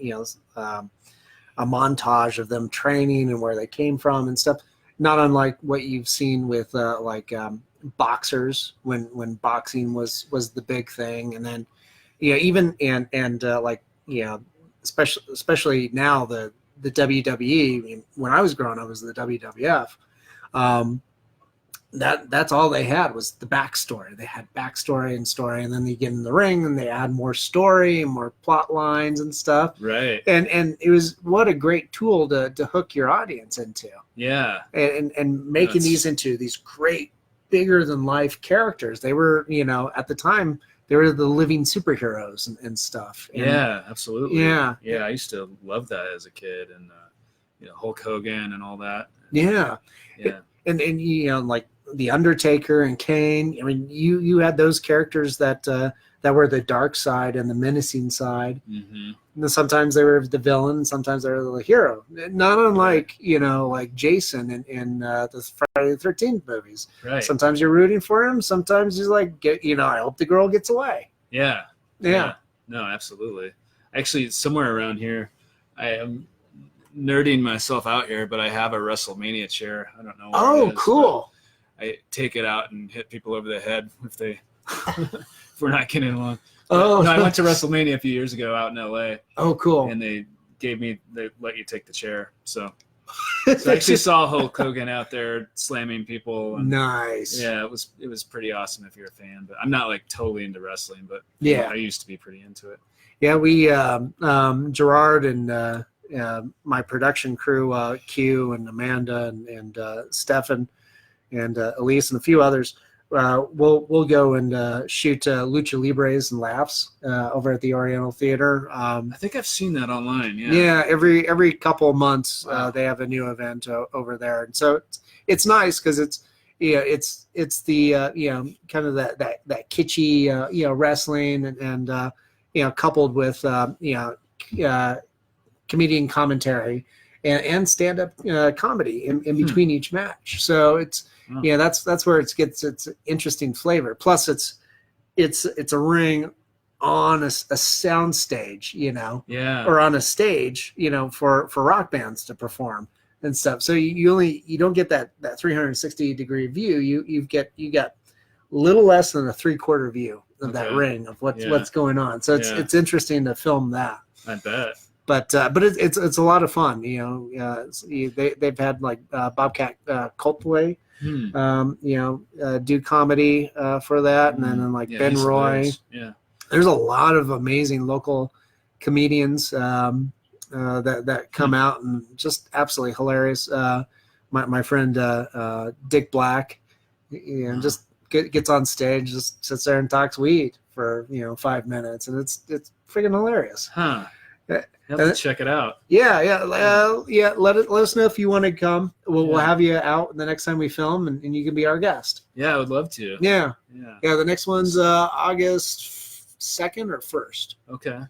a montage of them training and where they came from and stuff. Not unlike what you've seen with boxers when boxing was the big thing, and then especially now the WWE. I mean, when I was growing up, it was the WWF. That's all they had was the backstory. They had backstory and story, and then they get in the ring and they add more story and more plot lines and stuff. Right. And it was what a great tool to hook your audience into. Yeah. And making these into these great, bigger than life characters. They were, at the time, they were the living superheroes and stuff. And, yeah, absolutely. Yeah. Yeah, I used to love that as a kid, and Hulk Hogan and all that. Yeah. Yeah. And like The Undertaker and Kane. I mean, you had those characters that were the dark side and the menacing side. Mm-hmm. And then sometimes they were the villain, sometimes they were the hero. Not unlike like Jason in the Friday the 13th movies. Right. Sometimes you're rooting for him. Sometimes you're like, I hope the girl gets away. Yeah. Yeah. No, absolutely. Actually, somewhere around here, I am nerding myself out here, but I have a WrestleMania chair. I don't know. Oh, cool. I take it out and hit people over the head if we're not getting along. Oh, no, I went to WrestleMania a few years ago out in LA. Oh, cool. And they let you take the chair. So I actually saw Hulk Hogan out there slamming people. And, nice. Yeah, it was pretty awesome if you're a fan. But I'm not like totally into wrestling, but I used to be pretty into it. Yeah, we Gerard and my production crew, Q and Amanda and Stefan and Elise and a few others. We'll go and shoot Lucha Libres and Laughs over at the Oriental Theater. I think I've seen that online. Yeah. Yeah. Every couple of months, they have a new event over there, and so it's nice because it's the kind of that kitschy wrestling and coupled with comedian commentary and stand up comedy in between each match. So it's. Yeah, that's where it gets its interesting flavor. Plus, it's a ring on a sound stage, or on a stage, for rock bands to perform and stuff. So you don't get that 360-degree view. You got little less than a 3/4 view of that ring of what's going on. So it's interesting to film that. I bet. But it's a lot of fun. They've had like Bobcat Cultway. Do comedy for that, and then like Ben Roy. There's a lot of amazing local comedians that come out and just absolutely hilarious. My friend Dick Black, just gets on stage, just sits there and talks weed for 5 minutes, and it's freaking hilarious. Huh. Have to check it out. Yeah. Let us know if you want to come. We'll have you out the next time we film, and you can be our guest. Yeah, I would love to. Yeah. The next one's August 2nd or 1st. Okay.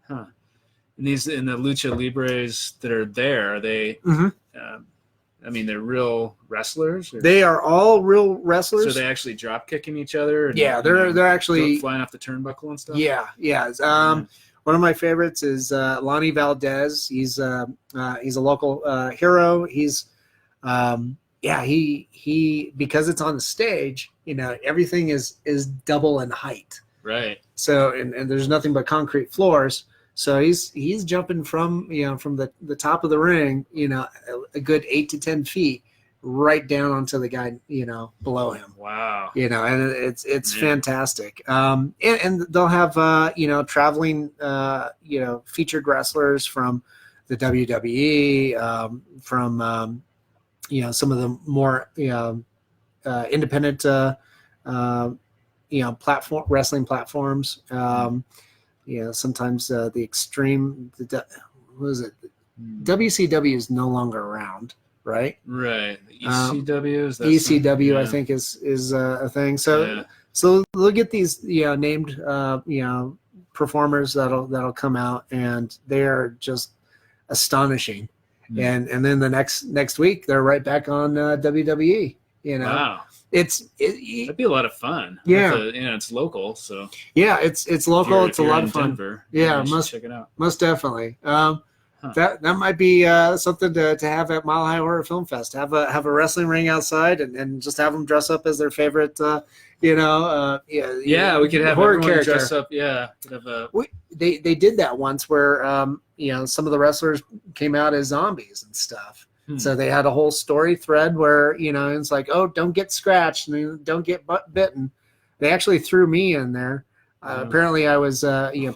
Huh. And the Lucha Libres that are there, are they? Mm-hmm. They're real wrestlers. They are all real wrestlers. So they actually drop kicking each other. And, they're actually flying off the turnbuckle and stuff. Yeah. One of my favorites is Lonnie Valdez. He's a local hero. He's he because it's on the stage, everything is double in height. Right. So and there's nothing but concrete floors. So he's jumping from the top of the ring, a good 8 to 10 feet, right down onto the guy, below him. Wow. And it's fantastic. And they'll have traveling featured wrestlers from the WWE, from some of the more independent wrestling platforms. Sometimes the Extreme, what is it? WCW is no longer around, right? Right. The ECW is that ECW, I think is a thing. So they'll get these named performers that'll come out, and they are just astonishing. And then the next week they're right back on WWE. Wow. That'd be a lot of fun. Yeah. It's local, so it's local. It's a lot of fun. Denver, yeah, check it out. Most definitely. That might be something to have at Mile High Horror Film Fest. Have a wrestling ring outside and just have them dress up as their favorite. We could have horror character dress up. Yeah, they did that once where some of the wrestlers came out as zombies and stuff. So they had a whole story thread where it's like, oh, don't get scratched and don't get bitten. They actually threw me in there. Apparently, I was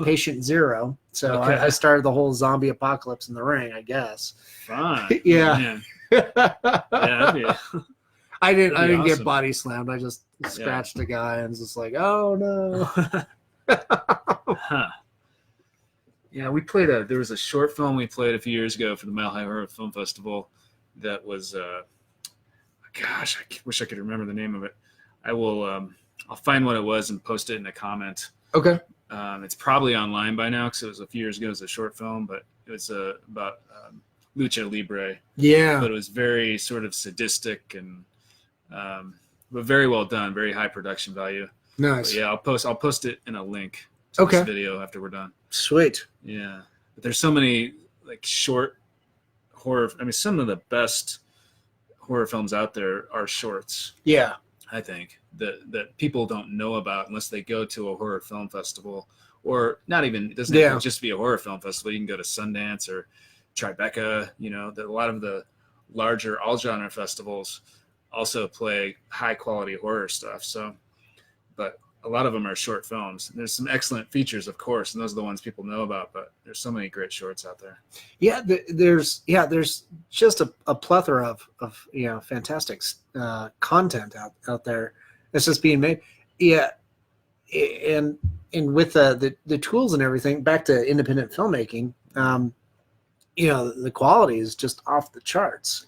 patient zero, so okay. I started the whole zombie apocalypse in the ring, I guess. Fine. Yeah. I didn't awesome. Get body slammed. I just scratched a guy and was just like, oh no. Yeah, we played there was a short film we played a few years ago for the Mile High Horror Film Festival that was, gosh, I wish I could remember the name of it. I will, I'll find what it was and post it in a comment. Okay. It's probably online by now because it was a few years ago. It was a short film, but it was about lucha libre. Yeah. But it was very sort of sadistic and, but very well done, very high production value. Nice. But yeah, I'll post it in a link to okay. this video after we're done. Sweet. Yeah, but there's so many like short horror. I mean, some of the best horror films out there are shorts. Yeah, I think that people don't know about unless they go to a horror film festival, or not even. It doesn't even just be a horror film festival. You can go to Sundance or Tribeca. A lot of the larger all genre festivals also play high quality horror stuff. So, but a lot of them are short films. There's some excellent features, of course, and those are the ones people know about, but there's so many great shorts out there. Yeah, there's just a plethora of fantastic content out there that's just being made. Yeah, and with the tools and everything, back to independent filmmaking, the quality is just off the charts.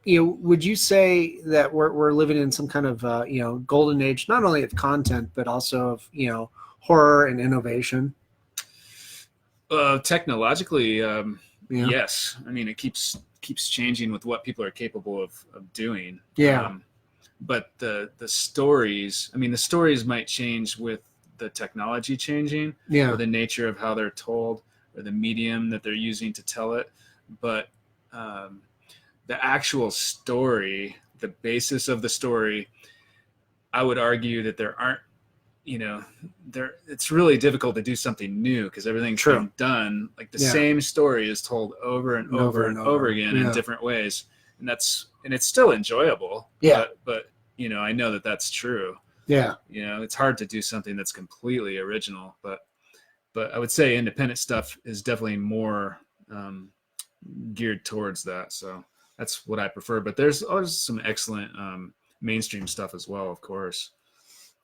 Would you say that we're living in some kind of golden age, not only of content but also of horror and innovation? Technologically, yes. I mean, it keeps changing with what people are capable of doing. Yeah. But the stories, the stories might change with the technology changing, or the nature of how they're told, or the medium that they're using to tell it. But the actual story, the basis of the story, I would argue that there aren't, it's really difficult to do something new because everything's been done. Like the same story is told over and over and over again in different ways. And it's still enjoyable. Yeah. But I know that that's true. Yeah. It's hard to do something that's completely original, but I would say independent stuff is definitely more geared towards that. So that's what I prefer, but there's always some excellent mainstream stuff as well, of course.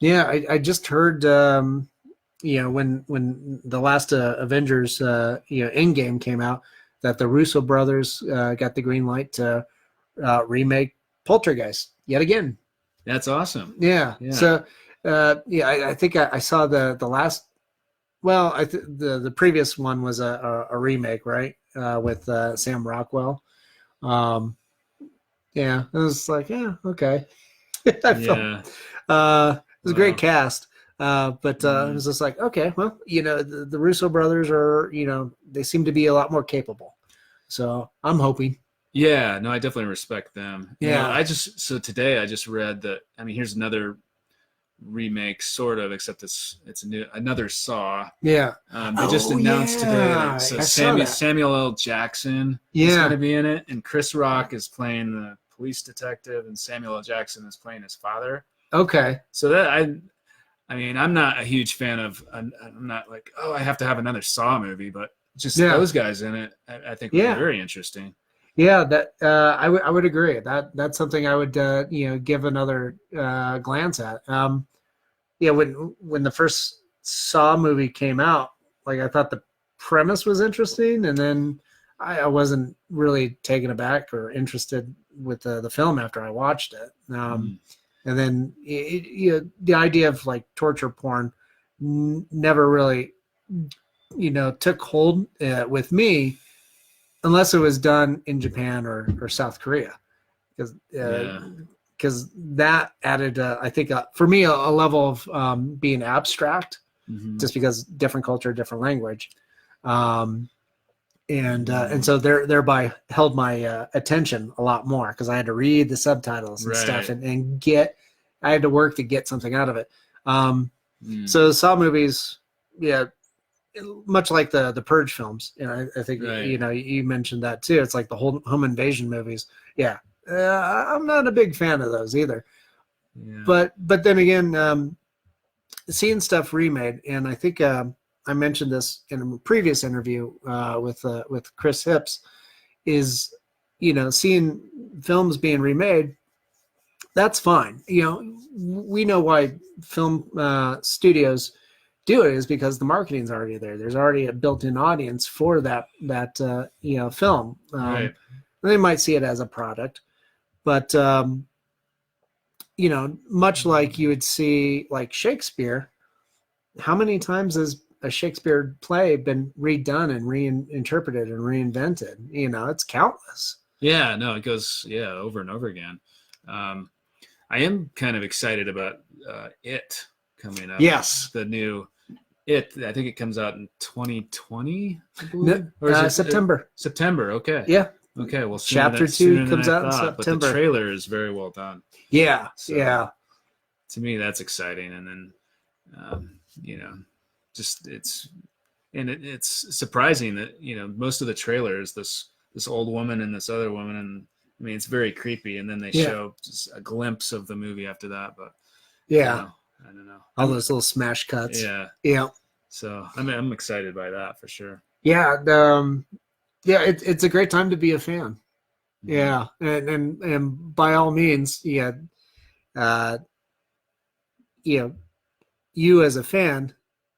Yeah, I just heard, when the last Avengers, Endgame came out, that the Russo brothers got the green light to remake Poltergeist yet again. That's awesome. Yeah. So, I think I saw the last. Well, the previous one was a remake, right? With Sam Rockwell. It was like, okay. It was a great cast. But it was just like, okay, well, the Russo brothers are, they seem to be a lot more capable. So I'm hoping. Yeah, no, I definitely respect them. Yeah. Today I just read that, here's another remake, sort of, except it's another Saw. Yeah. They just announced today that Samuel L. Jackson is going to be in it, and Chris Rock is playing the police detective, and Samuel L. Jackson is playing his father. Okay. So that I mean, I'm not a huge fan of. I'm not like, oh, I have to have another Saw movie, but just those guys in it, I think would be very interesting. Yeah, that I would agree. That's something I would give another glance at. Yeah, when the first Saw movie came out, like I thought the premise was interesting, and then I wasn't really taken aback or interested with the film after I watched it. And then the idea of like torture porn never really took hold with me unless it was done in Japan or South Korea, because that added I think for me a level of being abstract, just because different culture, different language, and so thereby held my attention a lot more because I had to read the subtitles and stuff and I had to work to get something out of it. So Saw movies, much like the Purge films, I think you mentioned that too. It's like the whole home invasion movies. I'm not a big fan of those either. But then again, seeing stuff remade, and I think I mentioned this in a previous interview with Chris Hips, is seeing films being remade. That's fine. We know why film studios do it is because the marketing's already there. There's already a built-in audience for that film. They might see it as a product, but much like you would see like Shakespeare, how many times has a Shakespeare play been redone and reinterpreted and reinvented? It's countless. It goes over and over again. I am kind of excited about It coming up. Yes, the new It. I think it comes out in 2020, I believe. Or is it September? September. Okay. Yeah. Okay. Well, Chapter 2 comes out in September. But the trailer is very well done. Yeah. So, to me, that's exciting, and then it's surprising that most of the trailers this old woman and this other woman, and I mean it's very creepy, and then they show just a glimpse of the movie after that. But I don't know. All those little smash cuts. Yeah. So I'm excited by that for sure. Yeah. It's a great time to be a fan. Yeah, and by all means, you as a fan,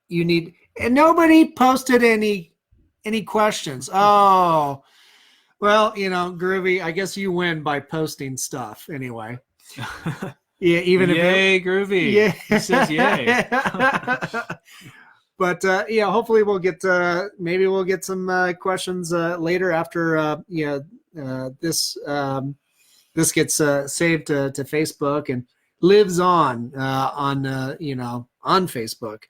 you need. And nobody posted any questions. Oh, well, Groovy, I guess you win by posting stuff anyway. Yeah, even yay, Groovy. Yeah, he says yay. But hopefully we'll get some questions later after this gets saved to Facebook and lives on Facebook.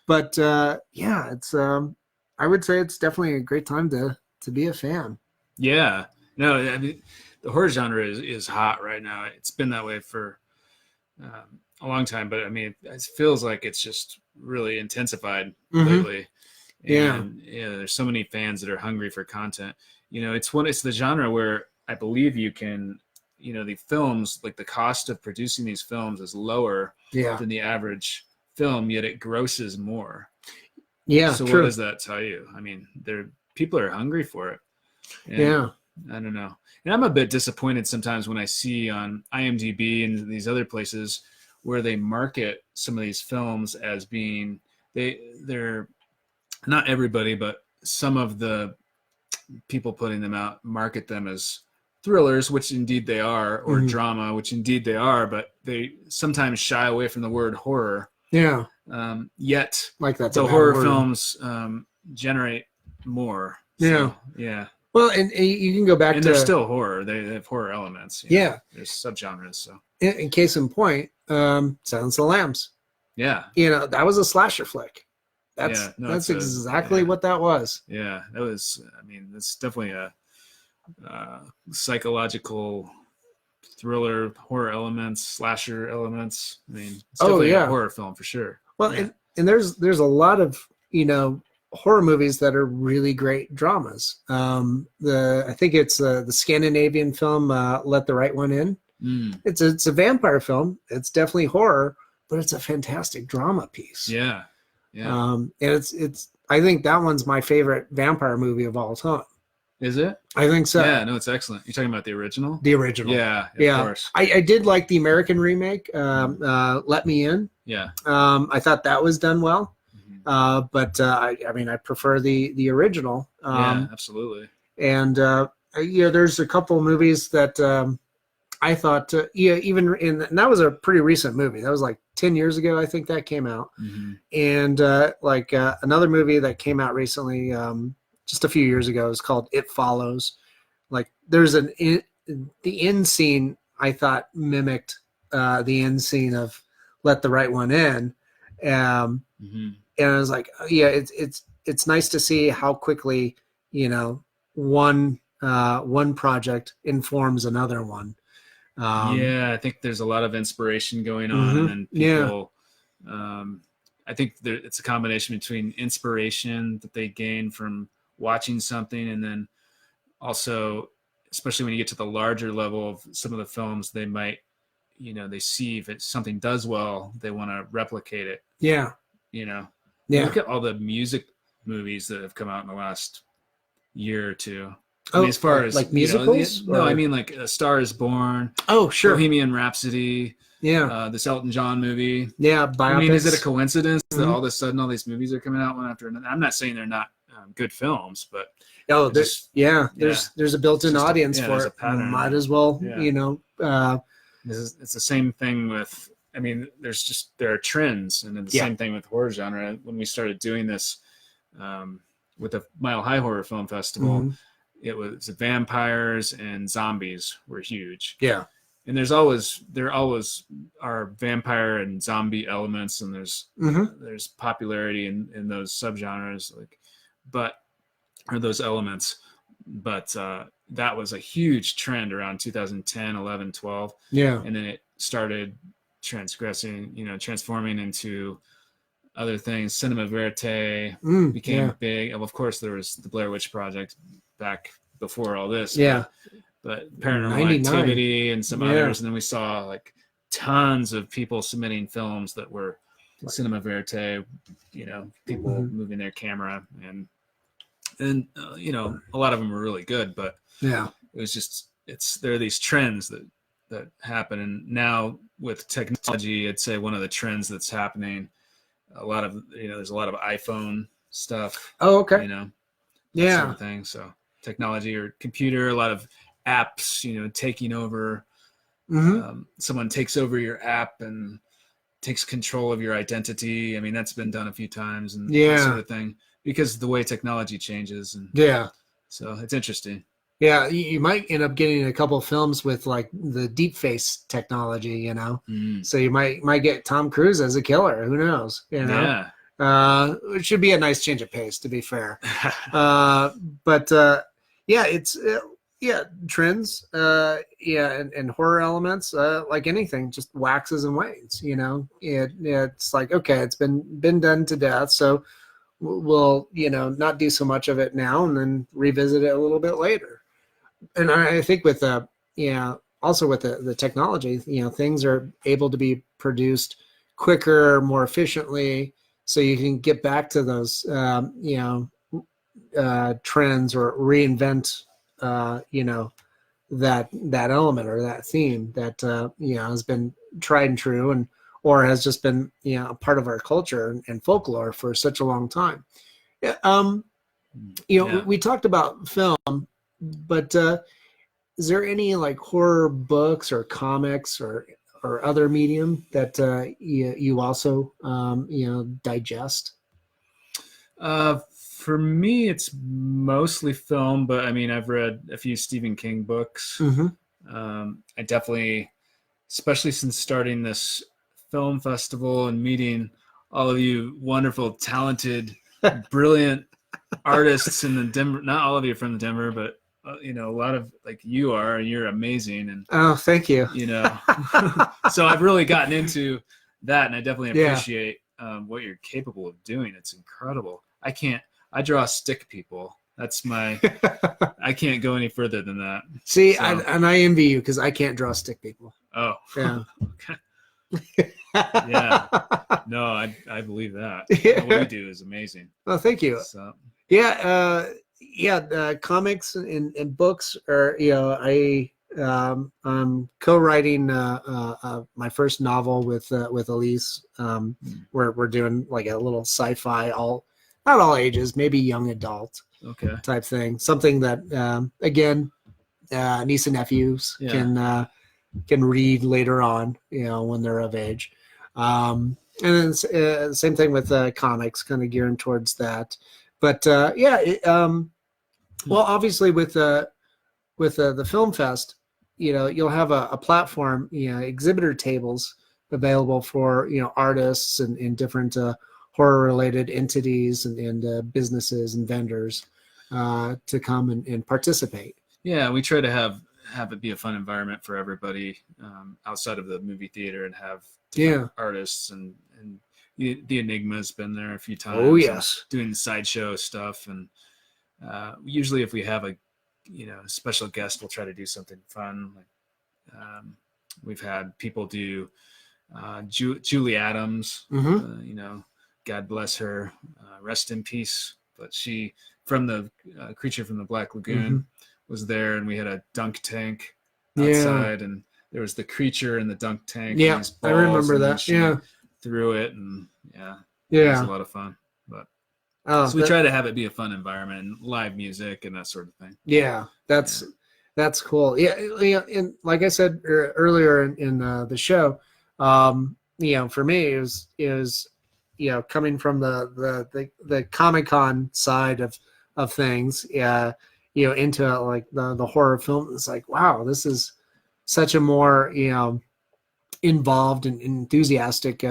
But it's I would say it's definitely a great time to be a fan. Yeah, no, I mean the horror genre is hot right now. It's been that way for a long time, but I mean it feels like it's just really intensified lately. And there's so many fans that are hungry for content. It's the genre where I believe you can, the films, like the cost of producing these films is lower than the average film, yet it grosses more. Yeah. So true. What does that tell you? I mean, people are hungry for it. And I don't know. And I'm a bit disappointed sometimes when I see on IMDb and these other places where they market some of these films as being, they're not everybody, but some of the people putting them out market them as thrillers, which indeed they are, or drama, which indeed they are, but they sometimes shy away from the word horror. Yeah. Yet like that's the horror films generate more. So, yeah. Well, and you can go back and they're still horror. They have horror elements. There's subgenres. So in case in point, Silence of the Lambs. Yeah. That was a slasher flick. That's exactly what that was. Yeah, that was. I mean, it's definitely a psychological thriller, horror elements, slasher elements. I mean, it's definitely a horror film for sure. Well, and there's a lot of horror movies that are really great dramas. I think it's the Scandinavian film Let the Right One In. It's a vampire film. It's definitely horror, but it's a fantastic drama piece. Yeah. And it's I think that one's my favorite vampire movie of all time. Is it? I think so. Yeah, no, it's excellent. You're talking about the original? The original. Yeah, of course. I did like the American remake, Let Me In. Yeah. I thought that was done well. But I mean, I prefer the original. Yeah, absolutely. And there's a couple movies that I thought, even and that was a pretty recent movie. That was like 10 years ago, I think that came out. And another movie that came out recently, just a few years ago, is called It Follows. Like there's the end scene I thought mimicked the end scene of Let the Right One In. And I was like, it's nice to see how quickly, one project informs another one. I think there's a lot of inspiration going on, and people, I think it's a combination between inspiration that they gain from watching something, and then also, especially when you get to the larger level of some of the films, they might, they see if something does well, they want to replicate it. Look at all the music movies that have come out in the last year or two. I mean, as far as like musicals? No, I mean like A Star Is Born. Oh, sure. Bohemian Rhapsody. Yeah. This Elton John movie. Yeah, biopics. I mean, is it a coincidence that all of a sudden all these movies are coming out one after another? I'm not saying they're not good films, but there's a built-in audience for it. Might as well, It's the same thing with. I mean, there are trends, and then the same thing with horror genre. When we started doing this with the Mile High Horror Film Festival, it was vampires and zombies were huge. Yeah, and there always are vampire and zombie elements, and there's popularity in those subgenres, those elements. But that was a huge trend around 2010, 11, 12. Yeah, and then it started transforming into other things. Cinema verite became big. Of course, there was the Blair Witch Project back before all this. Yeah, but Paranormal Activity and some others, and then we saw like tons of people submitting films that were cinema verite. People moving their camera, and a lot of them were really good, but it was just there are these trends that happen. And now with technology, I'd say one of the trends that's happening, there's a lot of iPhone stuff. Oh, okay. Sort of thing. So technology or computer, a lot of apps, taking over. Someone takes over your app and takes control of your identity. I mean, that's been done a few times, and that sort of thing, because of the way technology changes. And so it's interesting. Yeah, you might end up getting a couple of films with like the deep face technology, So you might get Tom Cruise as a killer. Who knows? Yeah. It should be a nice change of pace, to be fair. But it's trends. And horror elements, like anything, just waxes and wanes. It's like, okay, it's been done to death, so we'll not do so much of it now, and then revisit it a little bit later. And I think with also with the technology, things are able to be produced quicker, more efficiently, so you can get back to those trends or reinvent that element or that theme that has been tried and true or has just been a part of our culture and folklore for such a long time. We talked about film, but is there any like horror books or comics or other medium that you also digest? For me, it's mostly film, but I mean, I've read a few Stephen King books. I definitely, especially since starting this film festival and meeting all of you wonderful, talented, brilliant artists in the Denver, not all of you from Denver, but a lot of you're amazing. And oh, thank you. So I've really gotten into that, and I definitely appreciate what you're capable of doing. It's incredible. I draw stick people. That's my. I can't go any further than that. See, So. and I envy you because I can't draw stick people. Oh, yeah. Okay. Yeah. No, I believe that. Yeah. What you do is amazing. Well, thank you. So. Yeah. Comics and books are, I'm co-writing my first novel with Elise. We're doing like a little sci-fi, not all ages, maybe young adult type thing. Something that again, niece and nephews can read later on, when they're of age. And then same thing with comics, kind of gearing towards that. But well, obviously with the film fest, you'll have a platform, exhibitor tables available for artists and different horror related entities and businesses and vendors to come and participate. Yeah, we try to have it be a fun environment for everybody outside of the movie theater, and have artists and the Enigma's been there a few times. Oh yes, doing sideshow stuff, and usually if we have a special guest, we'll try to do something fun. Like we've had people do Julie Adams. God bless her, rest in peace. But she, from the Creature from the Black Lagoon, was there, and we had a dunk tank outside, and there was the creature in the dunk tank. Yeah, I remember that. Yeah, threw it, and it was a lot of fun. But so we try to have it be a fun environment, and live music and that sort of thing. Yeah, that's cool. Yeah, and like I said earlier in the show, for me it was coming from the Comic-Con side of things, into like the horror film. It's like, wow, this is such a more involved and enthusiastic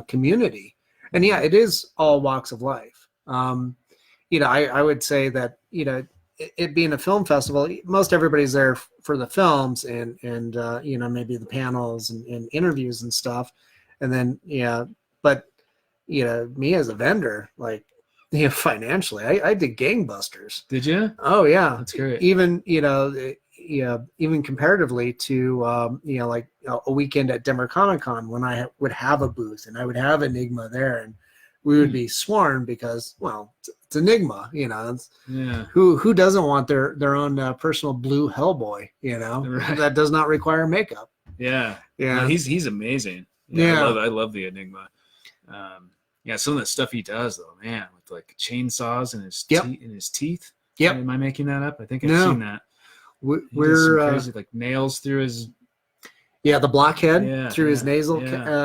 community. And it is all walks of life. I would say that it being a film festival, most everybody's there for the films and maybe the panels and interviews and stuff, and then but me as a vendor, like financially, I did gangbusters. Did you? Oh yeah, that's great. Even even comparatively to like a weekend at Denver Comic Con, when I would have a booth and I would have Enigma there, and we would be swarmed because, well, it's Enigma, who doesn't want their own personal blue Hellboy, that does not require makeup. Yeah. No, he's amazing. I love the Enigma. Some of the stuff he does though, man, with like chainsaws in his teeth. Yep. Am I making that up? I think I've seen that. We're crazy, like nails through his the blockhead through his nasal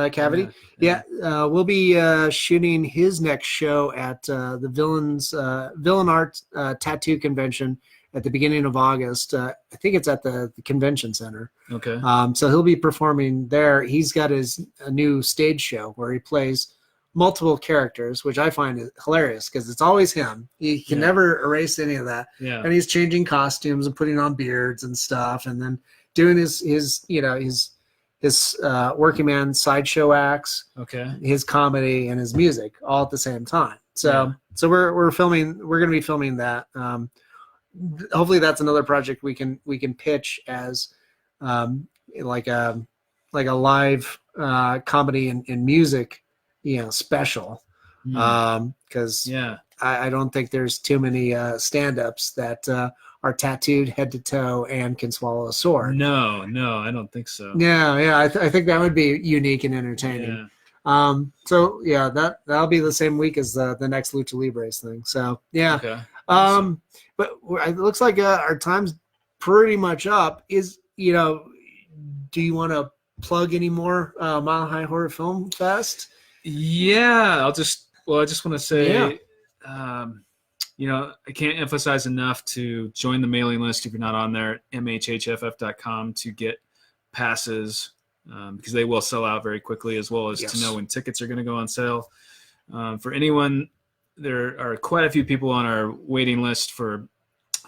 cavity. We'll be shooting his next show at the Villain Art Tattoo Convention at the beginning of August. I think it's at the convention center. Okay. So he'll be performing there. He's got a new stage show where he plays multiple characters, which I find hilarious because it's always him. He can never erase any of that. Yeah. And he's changing costumes and putting on beards and stuff, and then doing his working man sideshow acts, his comedy and his music all at the same time. So we're filming. We're going to be filming that. Hopefully that's another project we can pitch as like a live comedy and music special, because I don't think there's too many stand-ups that are tattooed head to toe and can swallow a sword. No, I don't think so. I think that would be unique and entertaining. That'll be the same week as the next Lucha Libres thing. So but it looks like our time's pretty much up. Do you want to plug any more Mile High Horror Film Fest? I just want to say, I can't emphasize enough to join the mailing list if you're not on there, mhhff.com, to get passes, because they will sell out very quickly, as well as to know when tickets are going to go on sale. For anyone, there are quite a few people on our waiting list for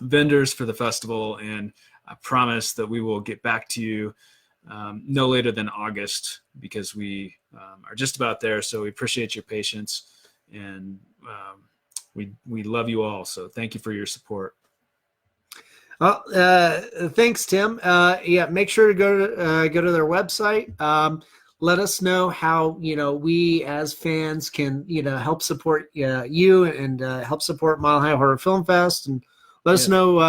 vendors for the festival, and I promise that we will get back to you no later than August, because we are just about there. So we appreciate your patience, and we love you all. So thank you for your support. Well, thanks, Tim. Yeah, make sure to go to their website. Let us know how we as fans can help support you and help support Mile High Horror Film Fest, and let us know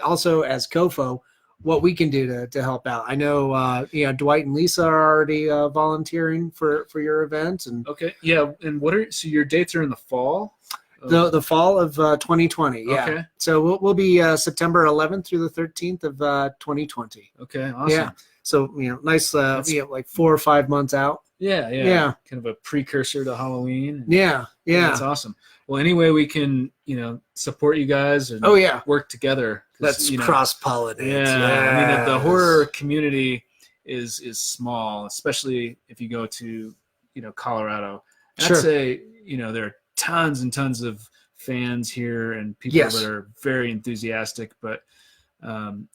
also as COFOH what we can do to help out. I know Dwight and Lisa are already volunteering for your event. And okay, yeah. And so your dates are in the fall? The fall of 2020. Yeah. Okay. So we'll be September 11th through the 13th of 2020. Okay. Awesome. Yeah. So nice. Like 4 or 5 months out. Yeah. Kind of a precursor to Halloween. Yeah. That's awesome. Well, anyway, we can support you guys and work together. Let's cross-pollinate. Yeah. I mean, the horror community is small, especially if you go to Colorado. I'd say there are tons and tons of fans here and people that are very enthusiastic, but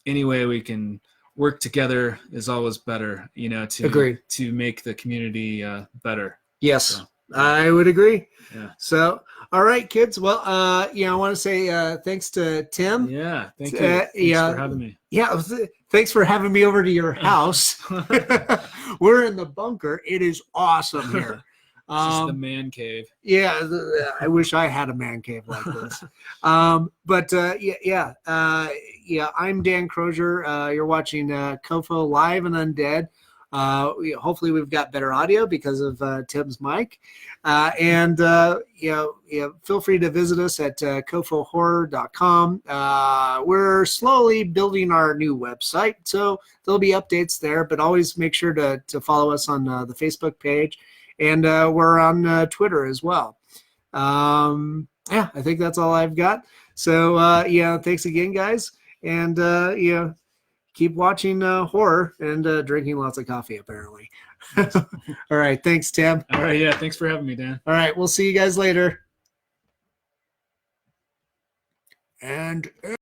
any way we can work together is always better, to make the community better. Yes. So, I would agree. Yeah. So, all right, kids. Well, I want to say thanks to Tim. Yeah. Thank you. Thanks for having me. Yeah. Thanks for having me over to your house. We're in the bunker. It is awesome here. This is the man cave. Yeah, I wish I had a man cave like this. I'm Dan Crosier. You're watching COFOH Live Undead. Hopefully we've got better audio because of Tim's mic. Feel free to visit us at cofohhorror.com. We're slowly building our new website, so there'll be updates there, but always make sure to follow us on the Facebook page. And we're on Twitter as well. I think that's all I've got. So, thanks again, guys. And, keep watching horror and drinking lots of coffee, apparently. All right. Thanks, Tim. All right. Yeah. Thanks for having me, Dan. All right. We'll see you guys later. And